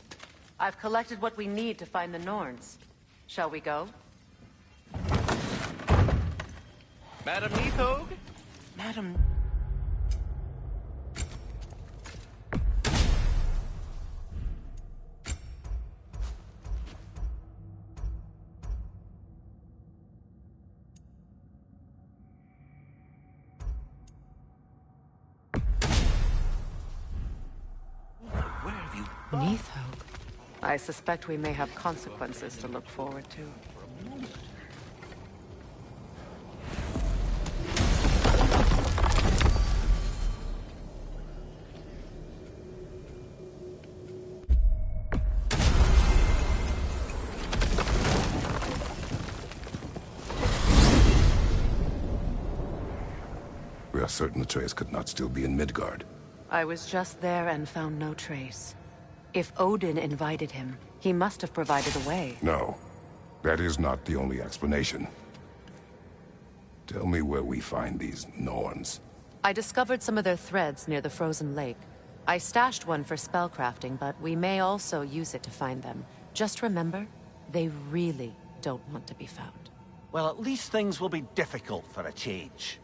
I've collected what we need to find the Norns. Shall we go? Madam Neathog? Madam... Neathog. I suspect we may have consequences to look forward to. We are certain the trace could not still be in Midgard. I was just there and found no trace. If Odin invited him, he must have provided a way. No, that is not the only explanation. Tell me where we find these Norns. I discovered some of their threads near the frozen lake. I stashed one for spellcrafting, but we may also use it to find them. Just remember, they really don't want to be found. Well, at least things will be difficult for a change.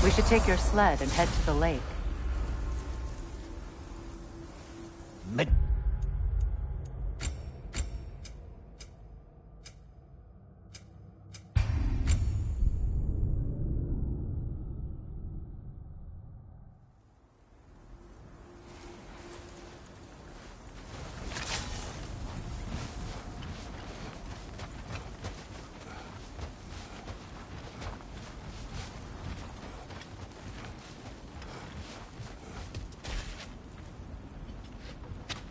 We should take your sled and head to the lake.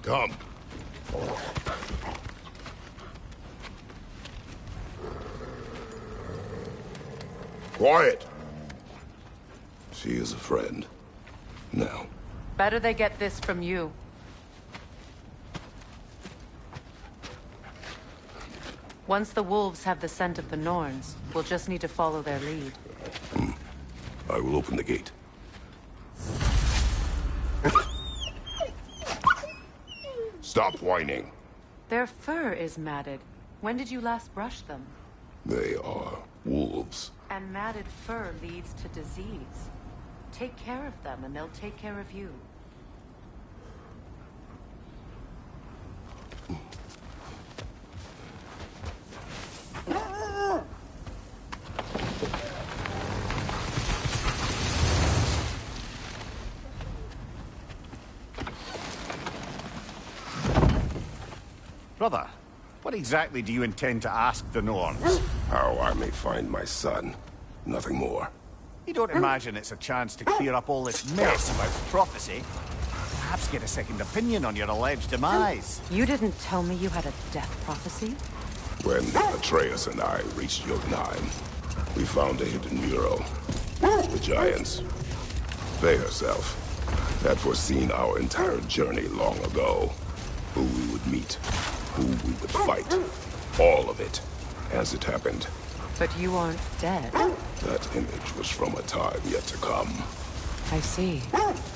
Come. Quiet. She is a friend. Now. Better they get this from you. Once the wolves have the scent of the Norns, we'll just need to follow their lead. I will open the gate. Stop whining. Their fur is matted. When did you last brush them? They are wolves. And matted fur leads to disease. Take care of them, and they'll take care of you. Brother, what exactly do you intend to ask the Norns? How I may find my son. Nothing more. You don't imagine it's a chance to clear up all this mess about prophecy? Perhaps get a second opinion on your alleged demise. You didn't tell me you had a death prophecy? When Atreus and I reached Jotunheim, we found a hidden mural. The giants, they herself, had foreseen our entire journey long ago. Who we would meet, who we would fight. All of it, as it happened. But you aren't dead. That image was from a time yet to come. I see.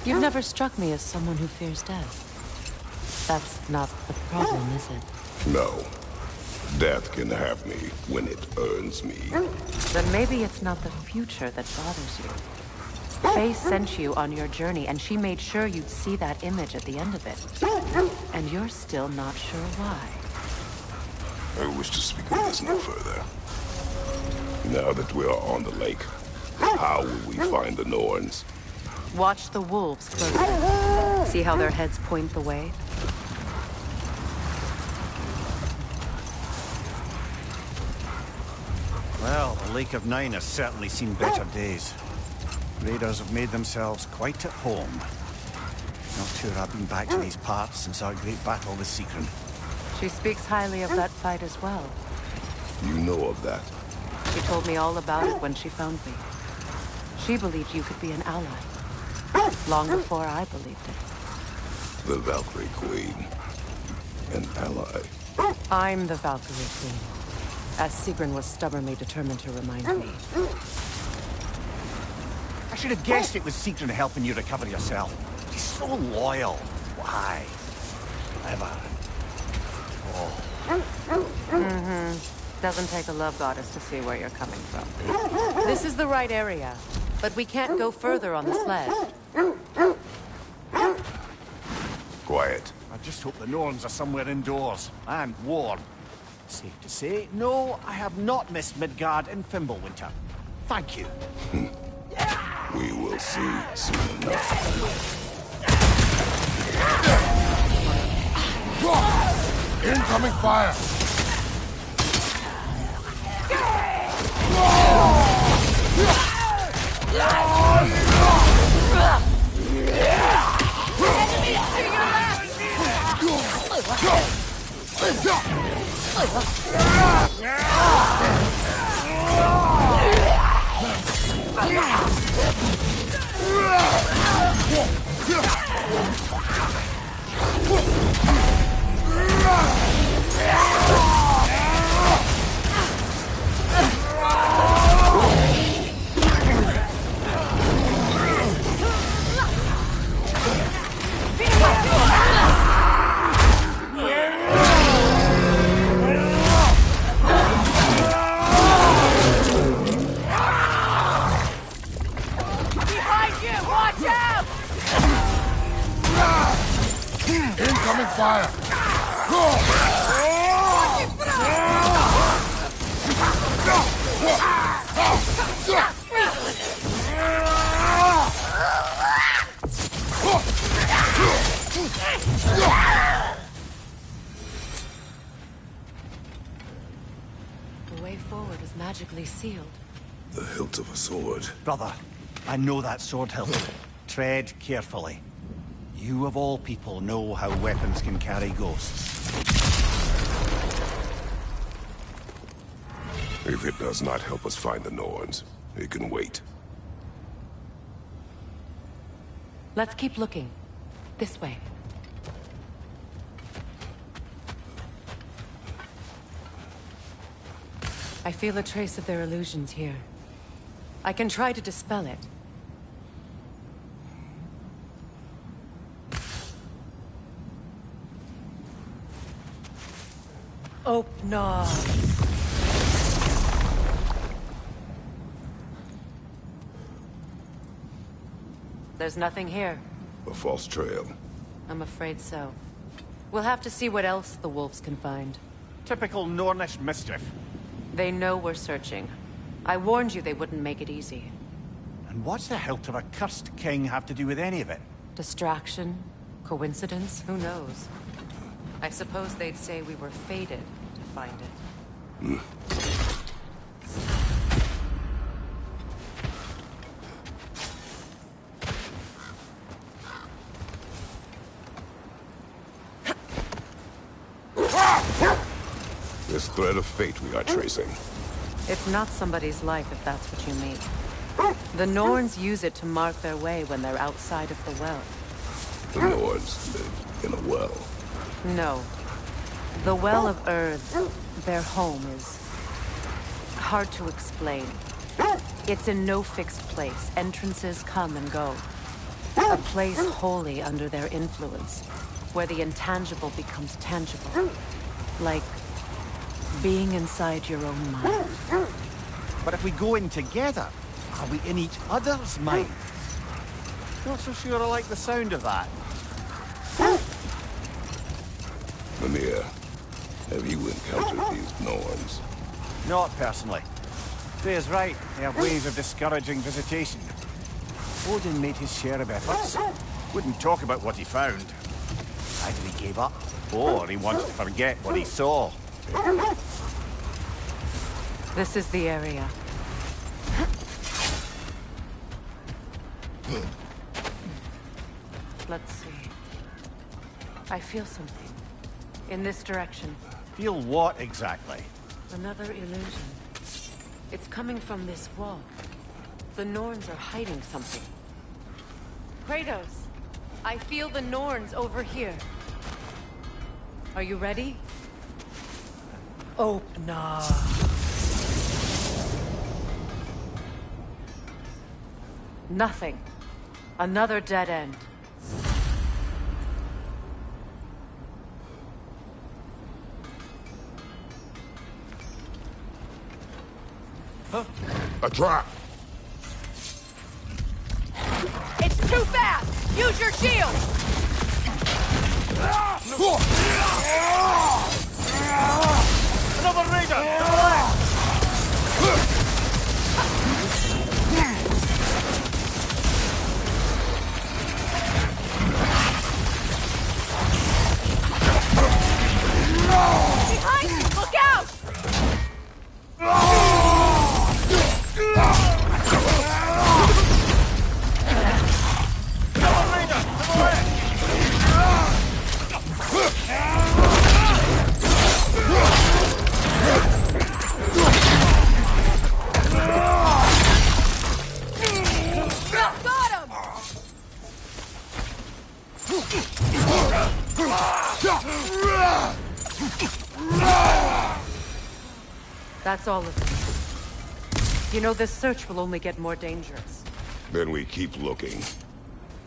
You've never struck me as someone who fears death. That's not the problem, is it? No. Death can have me when it earns me. Then maybe it's not the future that bothers you. Faye sent you on your journey, and she made sure you'd see that image at the end of it. And you're still not sure why. I wish to speak of this no further. Now that we are on the lake, how will we find the Norns? Watch the wolves closer. See how their heads point the way? Well, the Lake of Nine has certainly seen better days. Raiders have made themselves quite at home. Not sure I've been back to these parts since our great battle with Sigrun. She speaks highly of that fight as well. You know of that? She told me all about it when she found me. She believed you could be an ally. Long before I believed it. The Valkyrie Queen. An ally. I'm the Valkyrie Queen. As Sigrun was stubbornly determined to remind me. I should have guessed it was Sigrun helping you recover yourself. She's so loyal. Why? Clever. Oh. Doesn't take a love goddess to see where you're coming from. This is the right area, but we can't go further on the sled. Quiet. I just hope the Norns are somewhere indoors and warm. Safe to say, no, I have not missed Midgard in Fimbulwinter. Thank you. We will see soon enough. Incoming fire! Incoming fire! The way forward is magically sealed. The hilt of a sword. Brother, I know that sword hilt. Tread carefully. You of all people know how weapons can carry ghosts. If it does not help us find the Norns, it can wait. Let's keep looking. This way. I feel a trace of their illusions here. I can try to dispel it. Open. There's nothing here. A false trail. I'm afraid so. We'll have to see what else the wolves can find. Typical Nornish mischief. They know we're searching. I warned you they wouldn't make it easy. And what's the hilt of a cursed king have to do with any of it? Distraction? Coincidence? Who knows? I suppose they'd say we were fated to find it. This thread of fate we are tracing. It's not somebody's life, if that's what you mean. The Norns use it to mark their way when they're outside of the well. The Norns live in a well. No. The Well of Earth, their home, is hard to explain. It's in no fixed place. Entrances come and go. A place wholly under their influence, where the intangible becomes tangible. Like being inside your own mind. But if we go in together, are we in each other's mind? Not so sure I like the sound of that. Mimir, have you encountered these Norns? Not personally. Freya's right. They have ways of discouraging visitation. Odin made his share of efforts. Wouldn't talk about what he found. Either he gave up, or he wanted to forget what he saw. This is the area. Let's see. I feel something. In this direction. Feel what exactly? Another illusion. It's coming from this wall. The Norns are hiding something. Kratos! I feel the Norns over here. Are you ready? Open up. Nothing. Another dead end. Huh? A trap! It's too fast! Use your shield! Another raider! To the left! Behind you! Look out! That's all of them. You know, this search will only get more dangerous. Then we keep looking.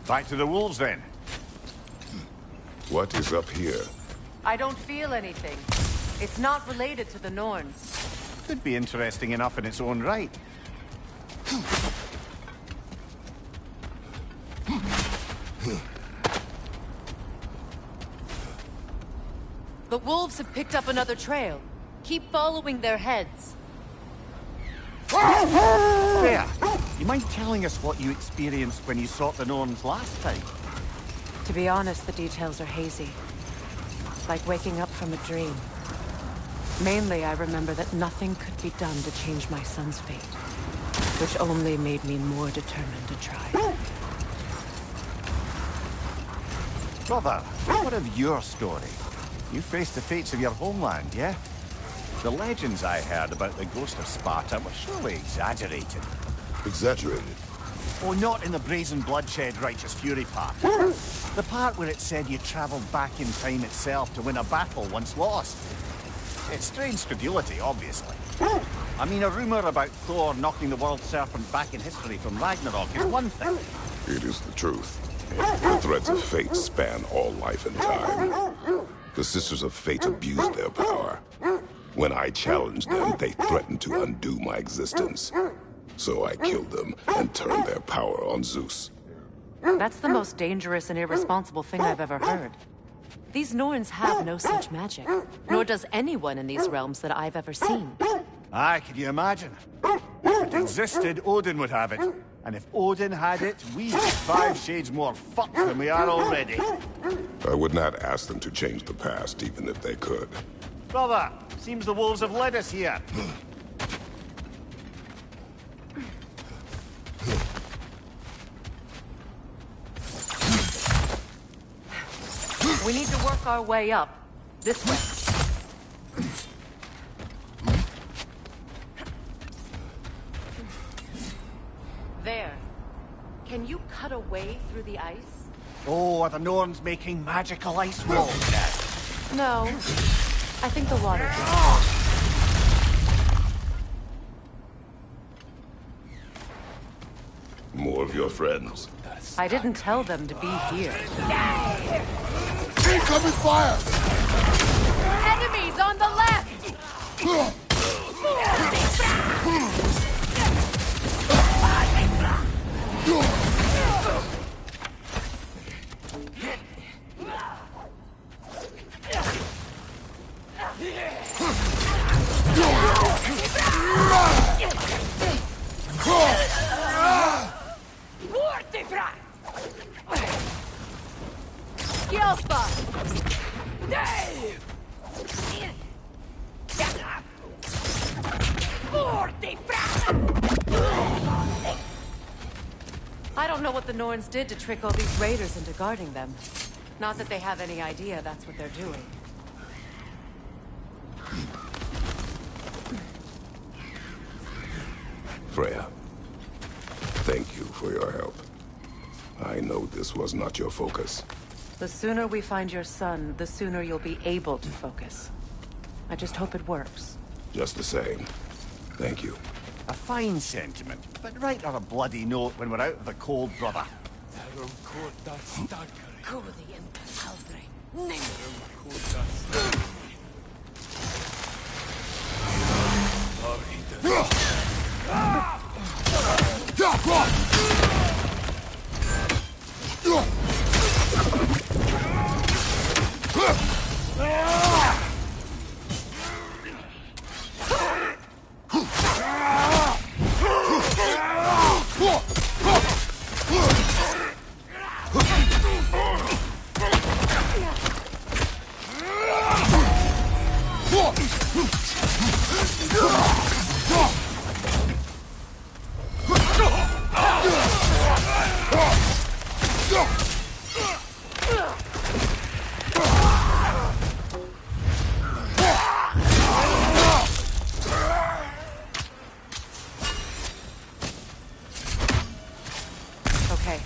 Back to the wolves, then. What is up here? I don't feel anything. It's not related to the Norns. Could be interesting enough in its own right. The wolves have picked up another trail. Keep following their heads. Freya, you mind telling us what you experienced when you sought the Norns last time? To be honest, the details are hazy. Like waking up from a dream. Mainly, I remember that nothing could be done to change my son's fate. Which only made me more determined to try. Brother, what of your story? You faced the fates of your homeland, yeah? The legends I heard about the ghost of Sparta were surely exaggerated. Exaggerated? Oh, not in the brazen bloodshed righteous fury part. The part where it said you traveled back in time itself to win a battle once lost. It's strange credulity, obviously. I mean, a rumor about Thor knocking the world serpent back in history from Ragnarok is one thing. It is the truth. The threads of fate span all life and time. The Sisters of Fate abused their power. When I challenged them, they threatened to undo my existence. So I killed them and turned their power on Zeus. That's the most dangerous and irresponsible thing I've ever heard. These Norns have no such magic, nor does anyone in these realms that I've ever seen. Aye, can you imagine? If it existed, Odin would have it. And if Odin had it, we'd be 5 shades more fucked than we are already. I would not ask them to change the past, even if they could. Brother, seems the wolves have led us here. We need to work our way up. This way. Can you cut a way through the ice? Oh, are the Norns making magical ice walls? No. I think the water. More of your friends. I didn't tell them to be here. Incoming fire! Enemies on the left! I don't know what the Norns did to trick all these raiders into guarding them. Not that they have any idea that's what they're doing. Freya, thank you for your help. I know this was not your focus. The sooner we find your son, the sooner you'll be able to focus. I just hope it works. Just the same. Thank you. A fine sentiment, but write her a bloody note when we're out of the cold, brother. Okay,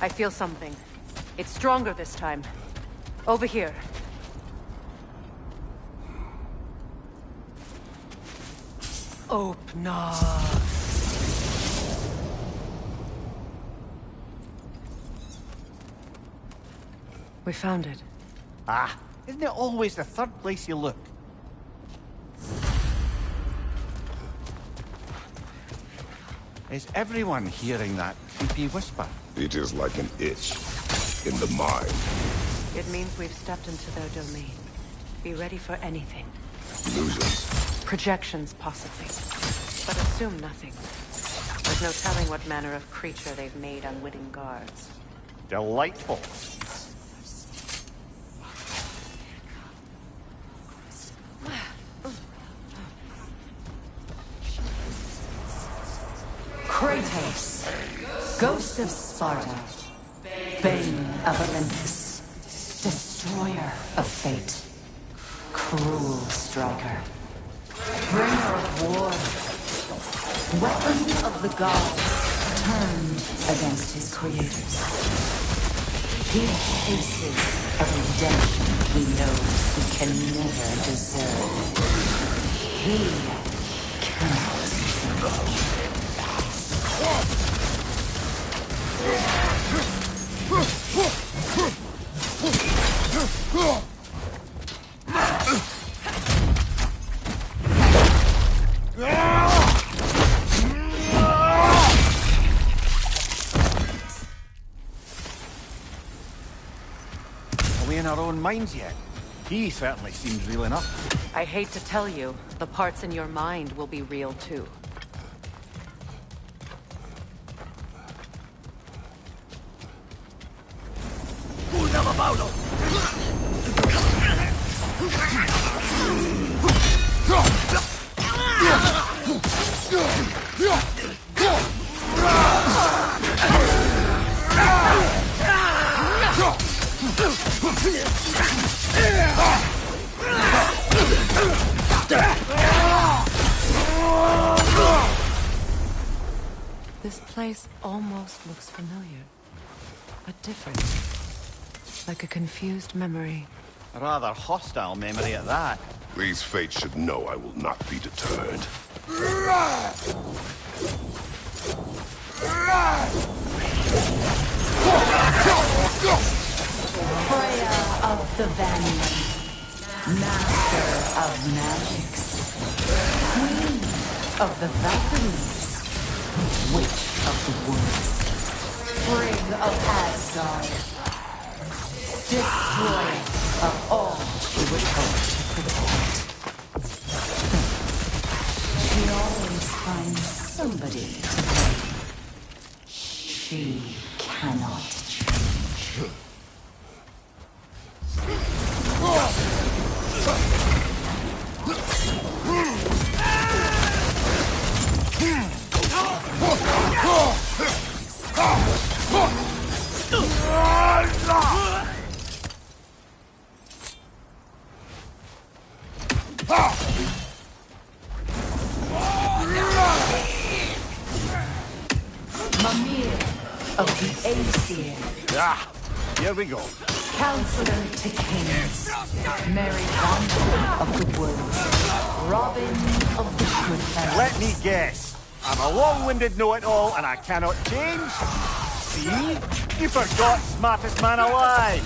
I feel something. It's stronger this time. Over here. Open up. We found it. Ah, isn't it always the third place you look? Is everyone hearing that creepy whisper? It is like an itch in the mind. It means we've stepped into their domain. Be ready for anything. Illusions. Projections, possibly. But assume nothing. There's no telling what manner of creature they've made unwitting guards. Delightful. Kratos, Ghost of Sparta, Bane of Olympus, Destroyer of Fate, Cruel Striker, Bringer of War, Weapon of the Gods, turned against his creators. He faces a redemption he knows he can never deserve. He cannot. Are we in our own minds yet? He certainly seems real enough. I hate to tell you, the parts in your mind will be real too. This place almost looks familiar, but different. Like a confused memory. A rather hostile memory at that. These fates should know I will not be deterred. Freya of the Vanguard, Master of Magics, Queen of the Valkyries, Witch of the Woods, Frigg of Asgard, Destroyer of all she would hope to protect. She always finds somebody to blame. She cannot change. Mimir of the Aesir. Ah, here we go. Counselor to Kings. Mary Wanton of the Woods. Robin of the Good. Let me guess. I'm a long-winded know-it-all and I cannot change? See? You forgot smartest man alive!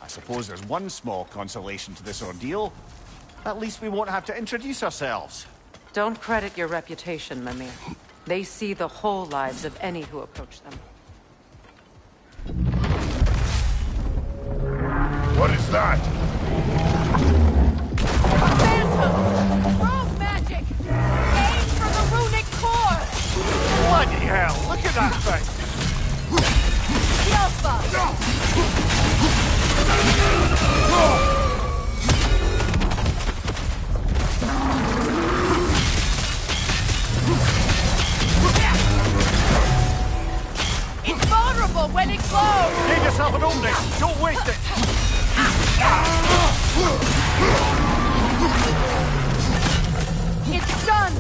I suppose there's one small consolation to this ordeal. At least we won't have to introduce ourselves. Don't credit your reputation, Mimir. They see the whole lives of any who approach them. What is that? Phantom! Rogue magic! Aim for the runic core! Bloody hell, look at that thing! It's vulnerable when it glows! Give yourself an opening! Don't waste it! It's done!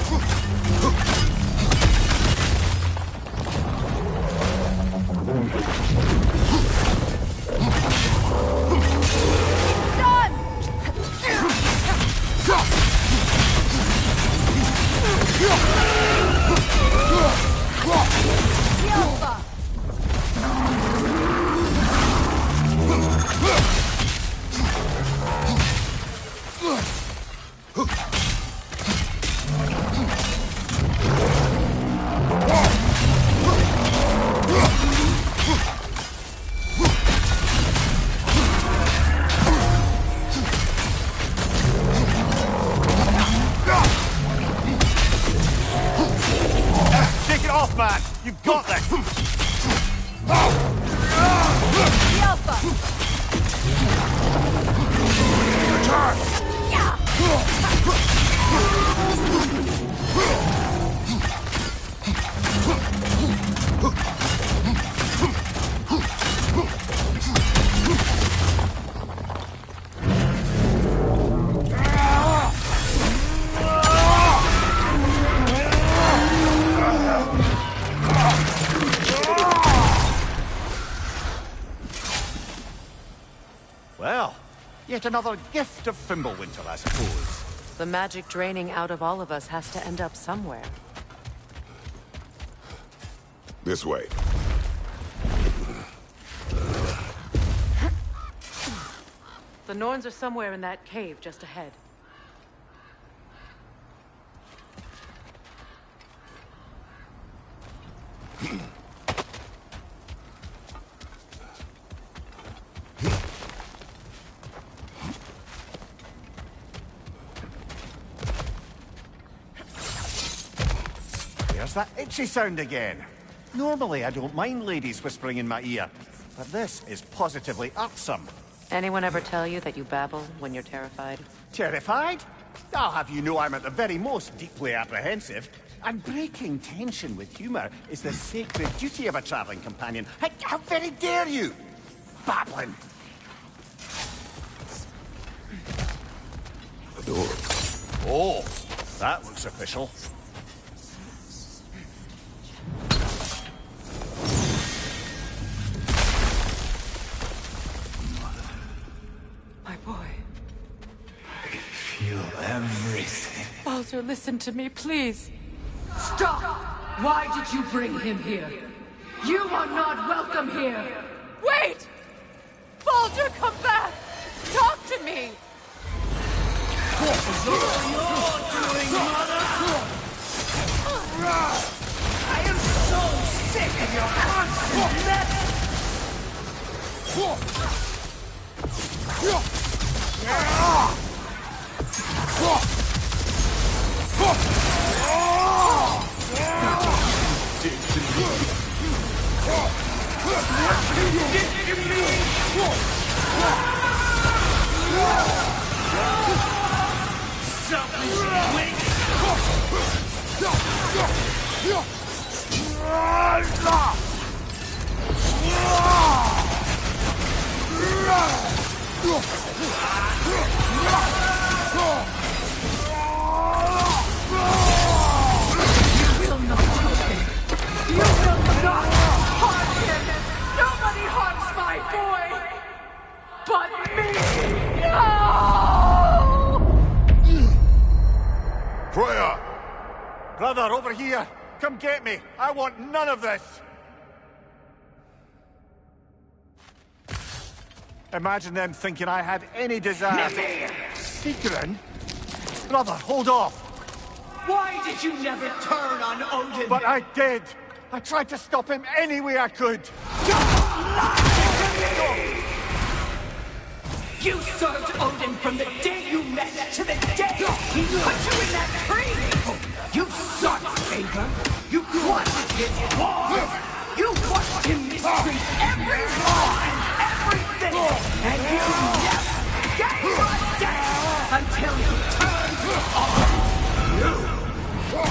Take it off, man! You've got this! Well, yet another gift of Fimbulwinter, I suppose. The magic draining out of all of us has to end up somewhere. This way. The Norns are somewhere in that cave just ahead. There's that itchy sound again. Normally I don't mind ladies whispering in my ear, but this is positively irksome. Anyone ever tell you that you babble when you're terrified? Terrified? I'll have you know I'm at the very most deeply apprehensive. And breaking tension with humor is the sacred duty of a traveling companion. How very dare you? Babbling! The door. Oh, that looks official. My boy. I feel everything. Baldur, listen to me, please. Stop! Why did you bring him here? You are not welcome here! Wait! Baldur, come back! Talk to me! What is all you're doing, mother? I am so sick of your constant mess! Nobody harms my boy! But me! No! Freya! Brother, over here! Come get me! I want none of this! Imagine them thinking I had any desire. Secret? Brother, hold off! Why did you never turn on Odin? But I did! I tried to stop him any way I could! You served Odin from the day you met to the day he put you in that tree! You sought favor! You wanted his war! You watched him mistreat every law and everything! And you never gave a damn until you turned on you!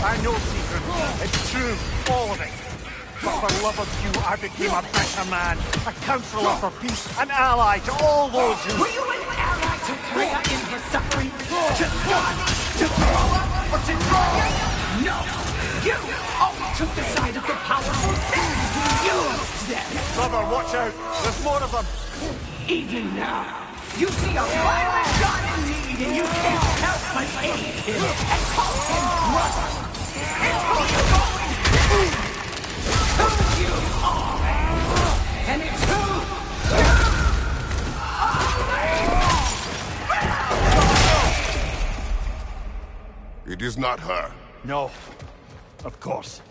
I know, Secret. It's true. All of it. But for love of you, I became a better man. A counselor for peace. An ally to all those who... Were you an ally to Freya in her suffering? To God? To grow up? Or to die? No! You always took the side of the powerful. Then you used them! Brother, watch out. There's more of them. Even now, you see a violent god in need and you can't help but aid him and call him brother. It's who you always been. Who you are. And it's who you are. It is not her. No. Of course.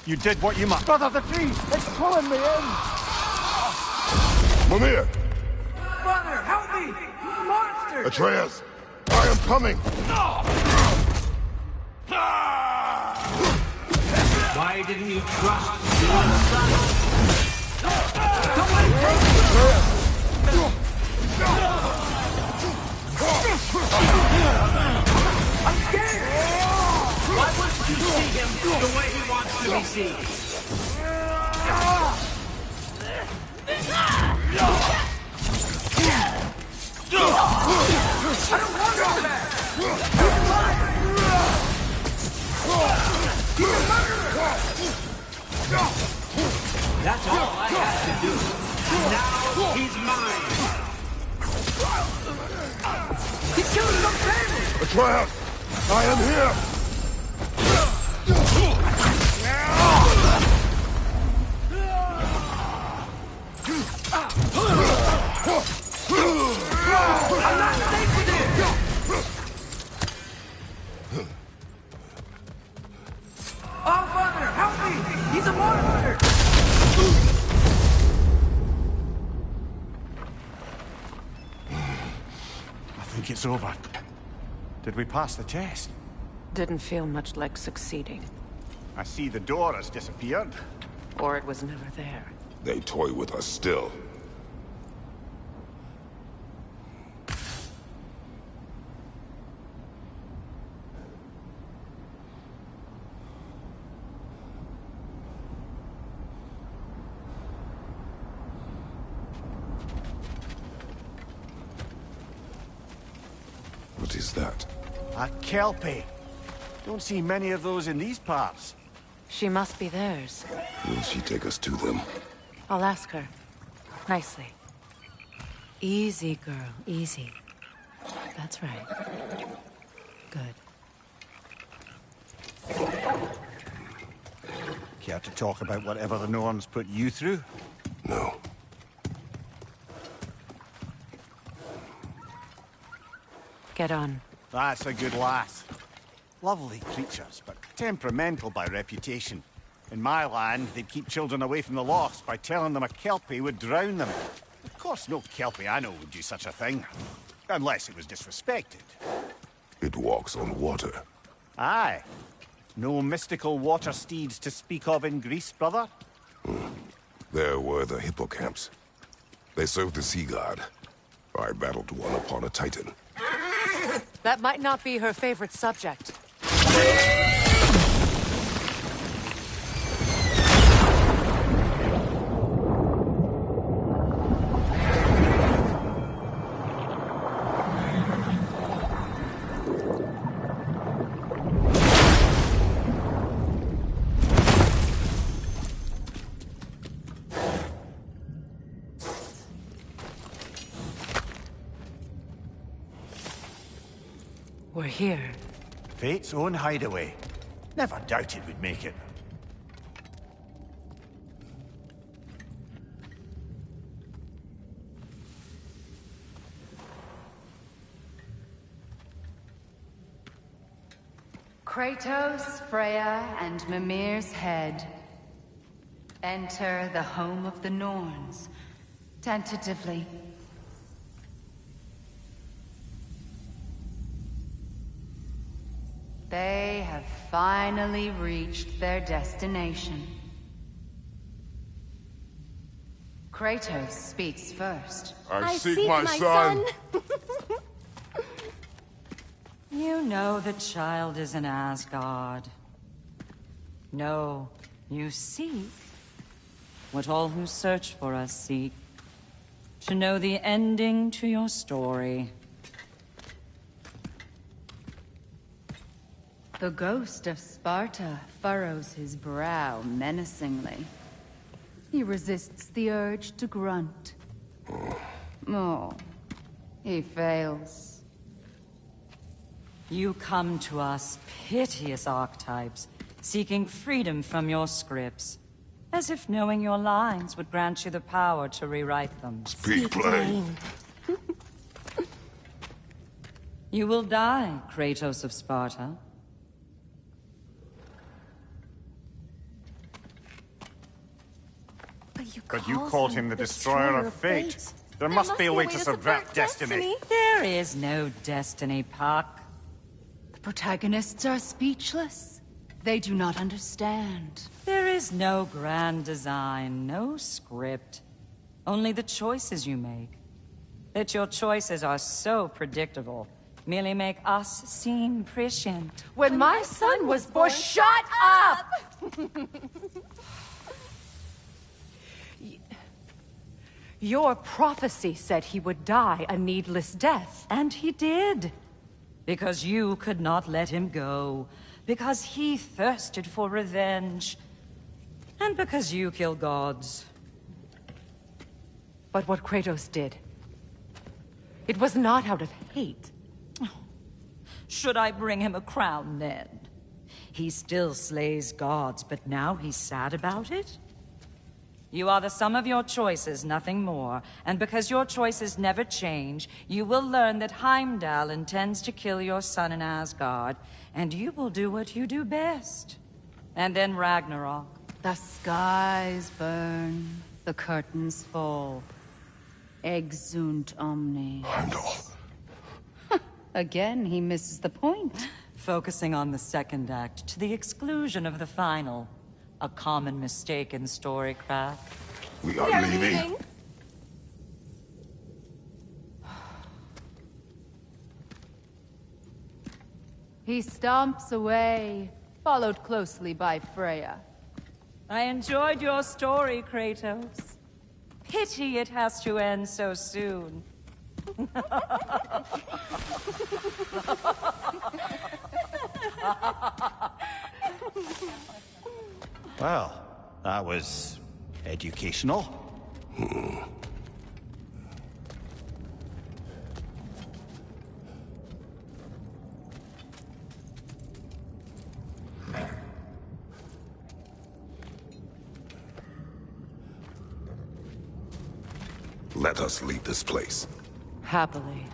You did what you must. Brother, the tree! It's pulling me in! Mimir! Brother, help me! Monster! Atreus! I am coming! Why didn't you trust your son? Don't let him take I'm scared! Why wouldn't you see him the way he wants to be seen? I don't want all that! He's alive! He's a murderer! That's all I had to do. Now he's mine! He's killing some family! Atreus! I am here! I'm not safe with him! Oh, Father, help me! He's a monster! I think it's over. Did we pass the test? Didn't feel much like succeeding. I see the door has disappeared. Or it was never there. They toy with us still. What is that? A kelpie. Don't see many of those in these parts. She must be theirs. Will she take us to them? I'll ask her. Nicely. Easy, girl. Easy. That's right. Good. Care to talk about whatever the Norns put you through? No. Get on. That's a good lass. Lovely creatures, but temperamental by reputation. In my land, they'd keep children away from the lost by telling them a kelpie would drown them. Of course, no kelpie I know would do such a thing. Unless it was disrespected. It walks on water. Aye. No mystical water steeds to speak of in Greece, brother? There were the hippocamps. They served the sea god. I battled one upon a titan. That might not be her favorite subject. We're here. Fate's own hideaway. Never doubted we'd make it. Kratos, Freya, and Mimir's head. Enter the home of the Norns. Tentatively. They have finally reached their destination. Kratos speaks first. I seek my son. You know the child is in Asgard. No, you seek what all who search for us seek. To know the ending to your story. The ghost of Sparta furrows his brow menacingly. He resists the urge to grunt. Oh, he fails. You come to us, piteous archetypes, seeking freedom from your scripts. As if knowing your lines would grant you the power to rewrite them. Speak plain. You will die, Kratos of Sparta. But you called him the destroyer of fate. There must be a way to subvert destiny. There is no destiny, Puck. The protagonists are speechless. They do not understand. There is no grand design, no script. Only the choices you make. That your choices are so predictable merely make us seem prescient. When my son was born, shut up! Your prophecy said he would die a needless death. And he did. Because you could not let him go. Because he thirsted for revenge. And because you kill gods. But what Kratos did, it was not out of hate. Should I bring him a crown then? He still slays gods, but now he's sad about it? You are the sum of your choices, nothing more. And because your choices never change, you will learn that Heimdall intends to kill your son in Asgard, and you will do what you do best. And then Ragnarok. The skies burn, the curtains fall. Exunt omnes. Heimdall. Again, he misses the point. Focusing on the second act to the exclusion of the final. A common mistake in storycraft. We are leaving. He stomps away, followed closely by Freya. I enjoyed your story, Kratos. Pity it has to end so soon. Well, that was educational. Let us leave this place. Happily.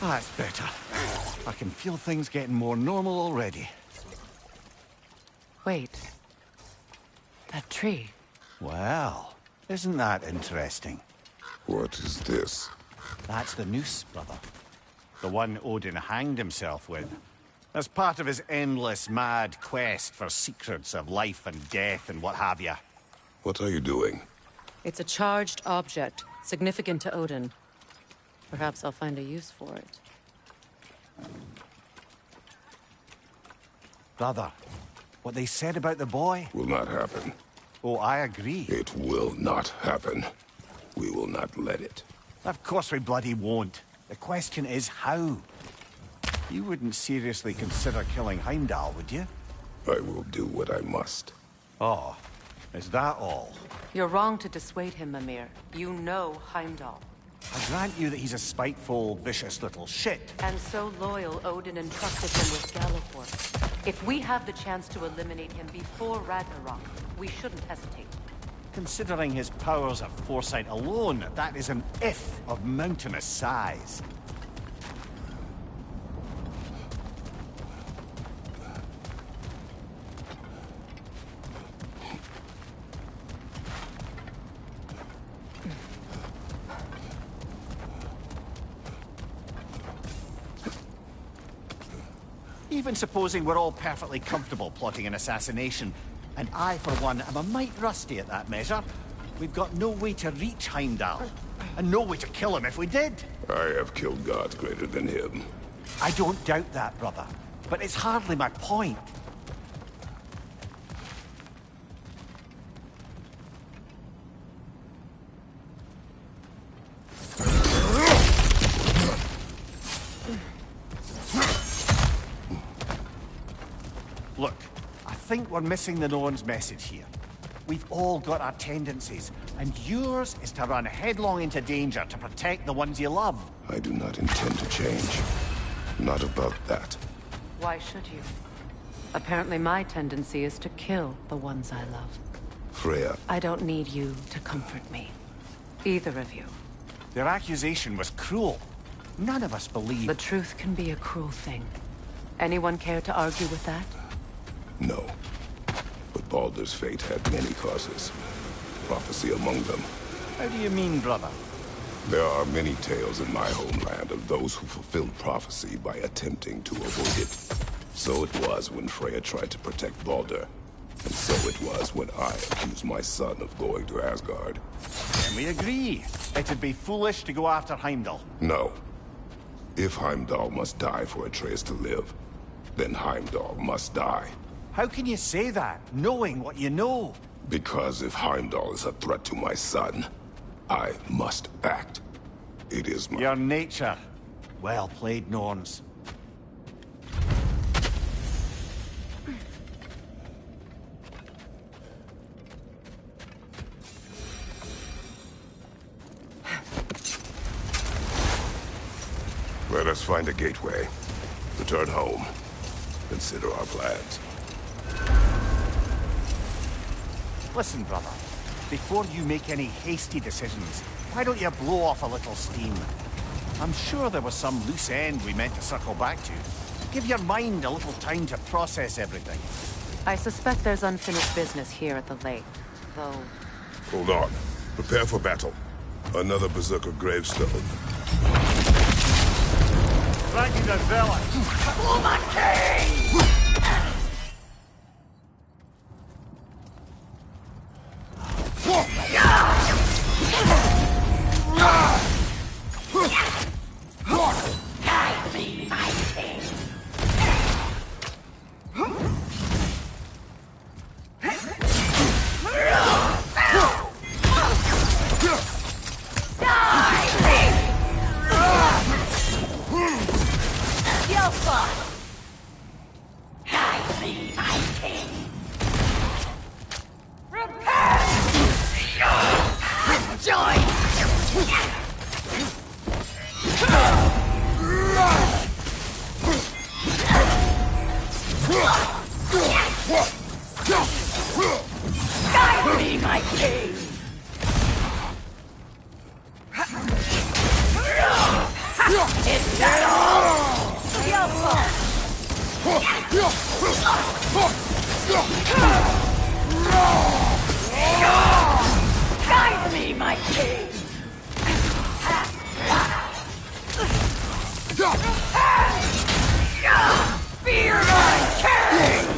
That's better. I can feel things getting more normal already. Wait. That tree. Well, isn't that interesting? What is this? That's the noose, brother. The one Odin hanged himself with. As part of his endless, mad quest for secrets of life and death and what have you. What are you doing? It's a charged object, significant to Odin. Perhaps I'll find a use for it. Brother, what they said about the boy? Will not happen. Oh, I agree. It will not happen. We will not let it. Of course we bloody won't. The question is how. You wouldn't seriously consider killing Heimdall, would you? I will do what I must. Oh, is that all? You're wrong to dissuade him, Mimir. You know Heimdall. I grant you that he's a spiteful, vicious little shit. And so loyal, Odin entrusted him with Gjallarhorn. If we have the chance to eliminate him before Ragnarok, we shouldn't hesitate. Considering his powers of foresight alone, that is an if of mountainous size. Even supposing we're all perfectly comfortable plotting an assassination, and I, for one, am a mite rusty at that measure, we've got no way to reach Heimdall, and no way to kill him if we did. I have killed gods greater than him. I don't doubt that, brother, but it's hardly my point. Look, I think we're missing the Norn's message here. We've all got our tendencies, and yours is to run headlong into danger to protect the ones you love. I do not intend to change. Not about that. Why should you? Apparently my tendency is to kill the ones I love. Freya. I don't need you to comfort me. Either of you. Their accusation was cruel. None of us believe... The truth can be a cruel thing. Anyone care to argue with that? No. But Baldur's fate had many causes. Prophecy among them. How do you mean, brother? There are many tales in my homeland of those who fulfilled prophecy by attempting to avoid it. So it was when Freya tried to protect Baldur. And so it was when I accused my son of going to Asgard. And we agree. It'd be foolish to go after Heimdall. No. If Heimdall must die for Atreus to live, then Heimdall must die. How can you say that, knowing what you know? Because if Heimdall is a threat to my son, I must act. It is my... Your nature. Well played, Norns. Let us find a gateway. Return home. Consider our plans. Listen, brother. Before you make any hasty decisions, why don't you blow off a little steam? I'm sure there was some loose end we meant to circle back to. Give your mind a little time to process everything. I suspect there's unfinished business here at the lake, though... Hold on. Prepare for battle. Another Berserker gravestone. Ragnar the Zealot! Woman King! Guide me, my king! Is that all? Guide me, my king! Fear my king!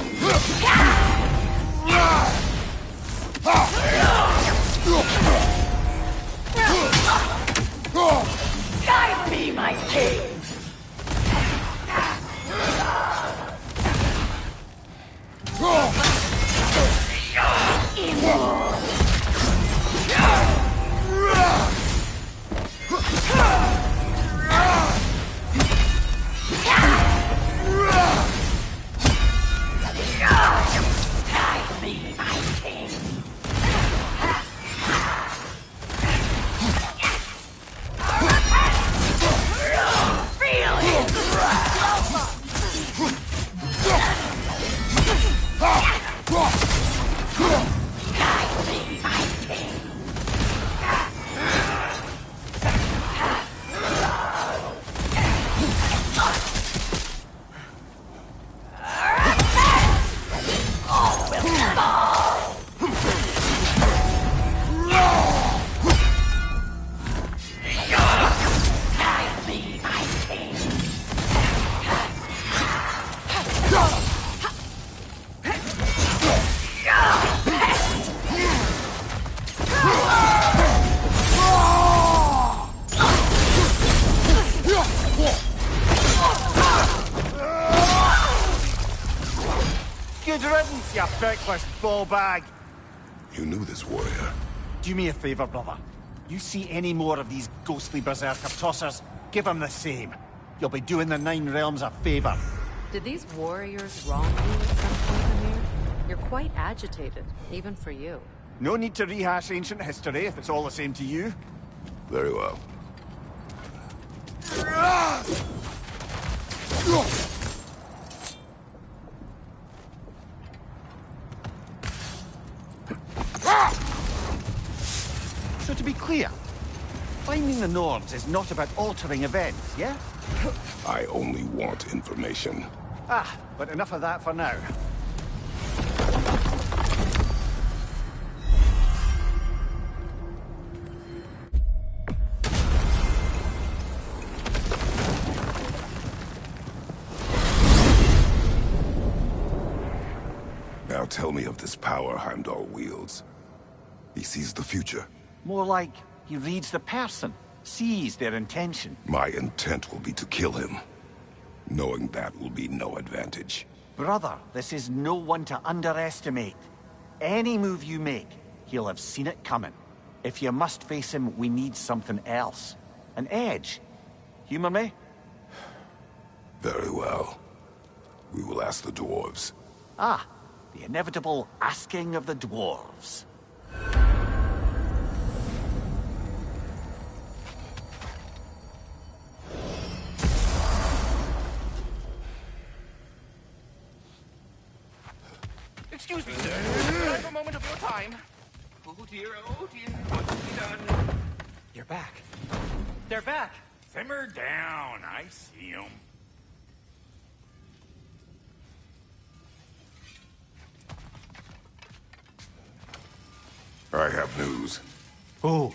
Guide me, my king! Guide me, my king! Feel his wrath! Guide me, my king! All will fall! Guide me, my king! Good riddance, you feckless ball bag. You knew this warrior. Do me a favor, brother. You see any more of these ghostly berserker tossers, give them the same. You'll be doing the Nine Realms a favor. Did these warriors wrong you at some point, Amir? You're quite agitated, even for you. No need to rehash ancient history if it's all the same to you. Very well. So to be clear, finding the Nords is not about altering events, yeah? I only want information. Ah, but enough of that for now. Now tell me of this power Heimdall wields. He sees the future. More like he reads the person, sees their intention. My intent will be to kill him. Knowing that will be no advantage. Brother, this is no one to underestimate. Any move you make, he'll have seen it coming. If you must face him, we need something else. An edge. Humor me? Very well. We will ask the dwarves. Ah, the inevitable asking of the dwarves. Excuse me, sir. Can I have a moment of your time? Oh dear, what's to be done? You're back. They're back. Simmer down, I see him. I have news. Oh.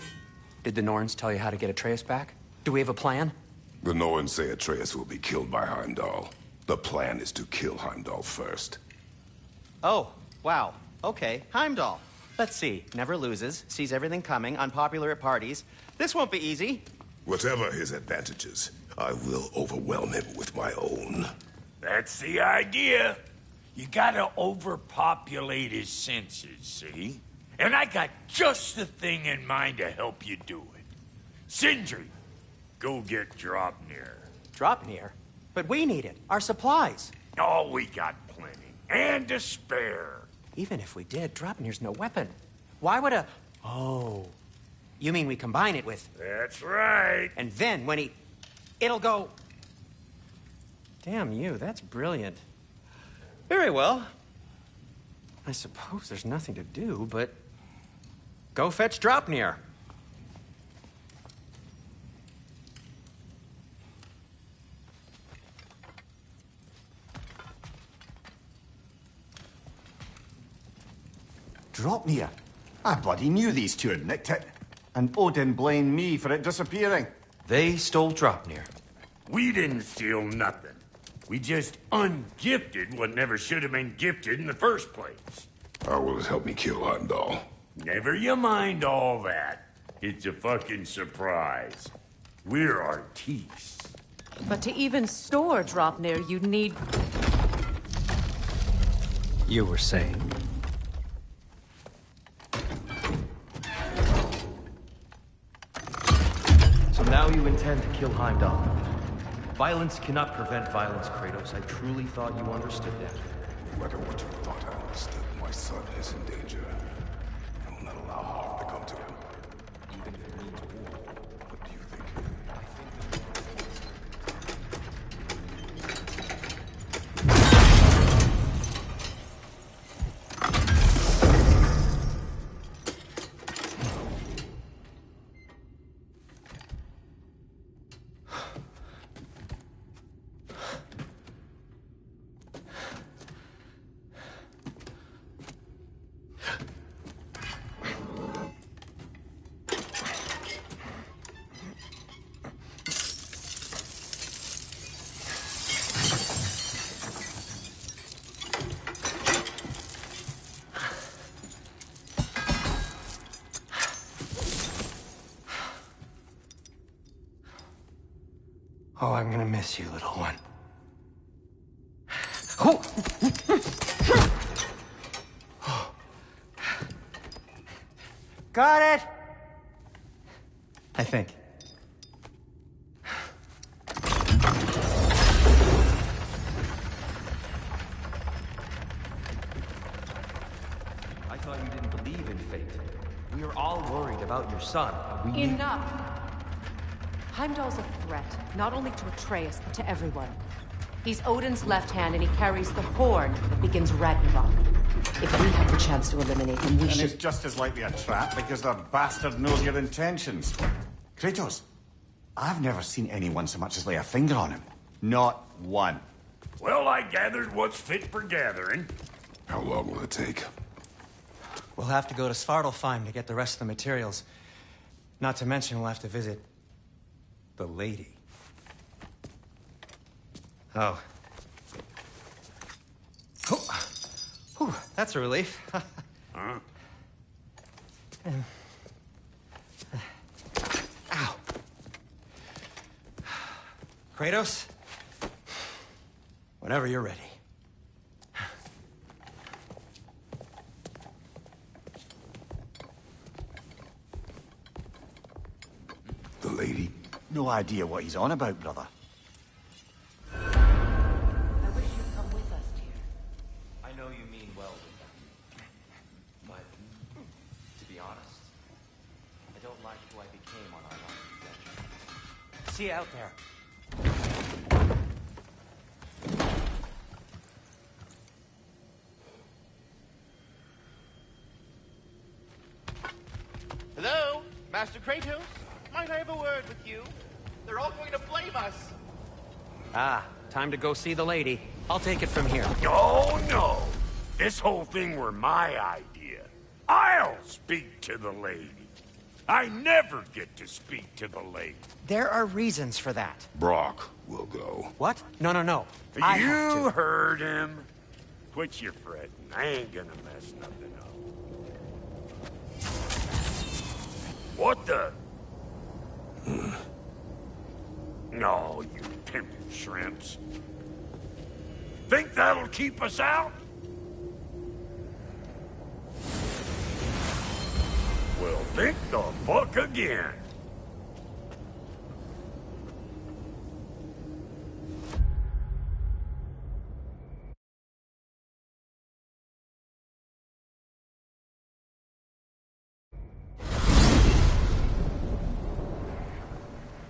Did the Norns tell you how to get Atreus back? Do we have a plan? The Norns say Atreus will be killed by Heimdall. The plan is to kill Heimdall first. Oh, wow. Okay, Heimdall. Let's see. Never loses, sees everything coming, unpopular at parties. This won't be easy. Whatever his advantages, I will overwhelm him with my own. That's the idea. You gotta overpopulate his senses, see? And I got just the thing in mind to help you do it. Sindri, go get Draupnir. Draupnir? But we need it. Our supplies. Oh, we got plenty. And to spare. Even if we did, Draupnir's no weapon. Why would a... Oh. You mean we combine it with... That's right. And then when he... It'll go... Damn you, that's brilliant. Very well. I suppose there's nothing to do but go fetch Draupnir. Draupnir? I bloody knew these two had nicked it. And Odin blamed me for it disappearing. They stole Draupnir. We didn't steal nothing. We just ungifted what never should have been gifted in the first place. How will it help me kill Heimdall? Never you mind all that. It's a fucking surprise. We're artistes. But to even store Draupnir, you'd need... You were saying? So now you intend to kill Heimdall. Violence cannot prevent violence, Kratos. I truly thought you understood that. No matter what you thought I understood, my son is in danger. I will not allow harm to come to him. Even if it means war. What do you think? Oh, I'm gonna miss you, little one. Got it! I think. I thought you didn't believe in fate. We are all worried about your son. We need... Enough! Heimdall's a threat, not only to Atreus, but to everyone. He's Odin's left hand, and he carries the horn that begins Ragnarok. If we have the chance to eliminate him, we should... And it's just as likely a trap because the bastard knows your intentions. Kratos, I've never seen anyone so much as lay a finger on him. Not one. Well, I gathered what's fit for gathering. How long will it take? We'll have to go to Svartalfheim to get the rest of the materials. Not to mention we'll have to visit... the lady. Oh. Whew, that's a relief. Huh? Ow. Kratos? Whenever you're ready. The lady? No idea what he's on about, brother. I wish you'd come with us, dear. I know you mean well with them. But, to be honest, I don't like who I became on our long adventure. See you out there. Hello, Master Kratos? Might I have a word with you? They're all going to blame us. Ah, time to go see the lady. I'll take it from here. Oh, no. This whole thing were my idea. I'll speak to the lady. I never get to speak to the lady. There are reasons for that. Brock will go. What? No, no, no. I have You to. heard him. Quit your fretting. I ain't gonna mess nothing up. What the? No, you pimpin' shrimps. Think that'll keep us out? Well, think the fuck again.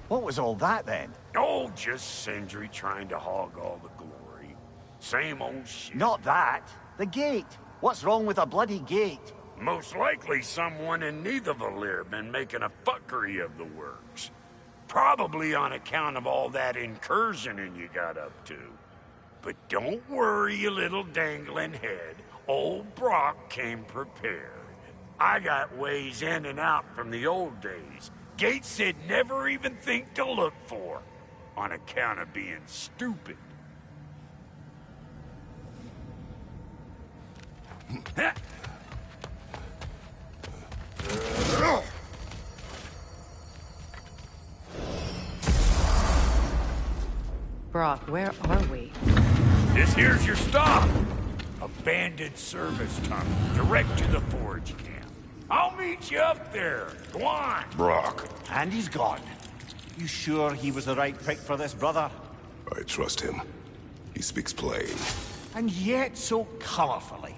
What was all that then? Oh, just Sindri trying to hog all the glory. Same old shit. Not that. The gate. What's wrong with a bloody gate? Most likely someone in Nidavellir been making a fuckery of the works. Probably on account of all that incursioning you got up to. But don't worry, you little dangling head. Old Brock came prepared. I got ways in and out from the old days. Gates said never even think to look for, on account of being stupid. Brock, where are we? This here's your stop. Abandoned service tunnel, direct to the forge camp. I'll meet you up there. Go on. Brock. And he's gone. You sure he was the right prick for this, brother? I trust him. He speaks plain. And yet so colorfully.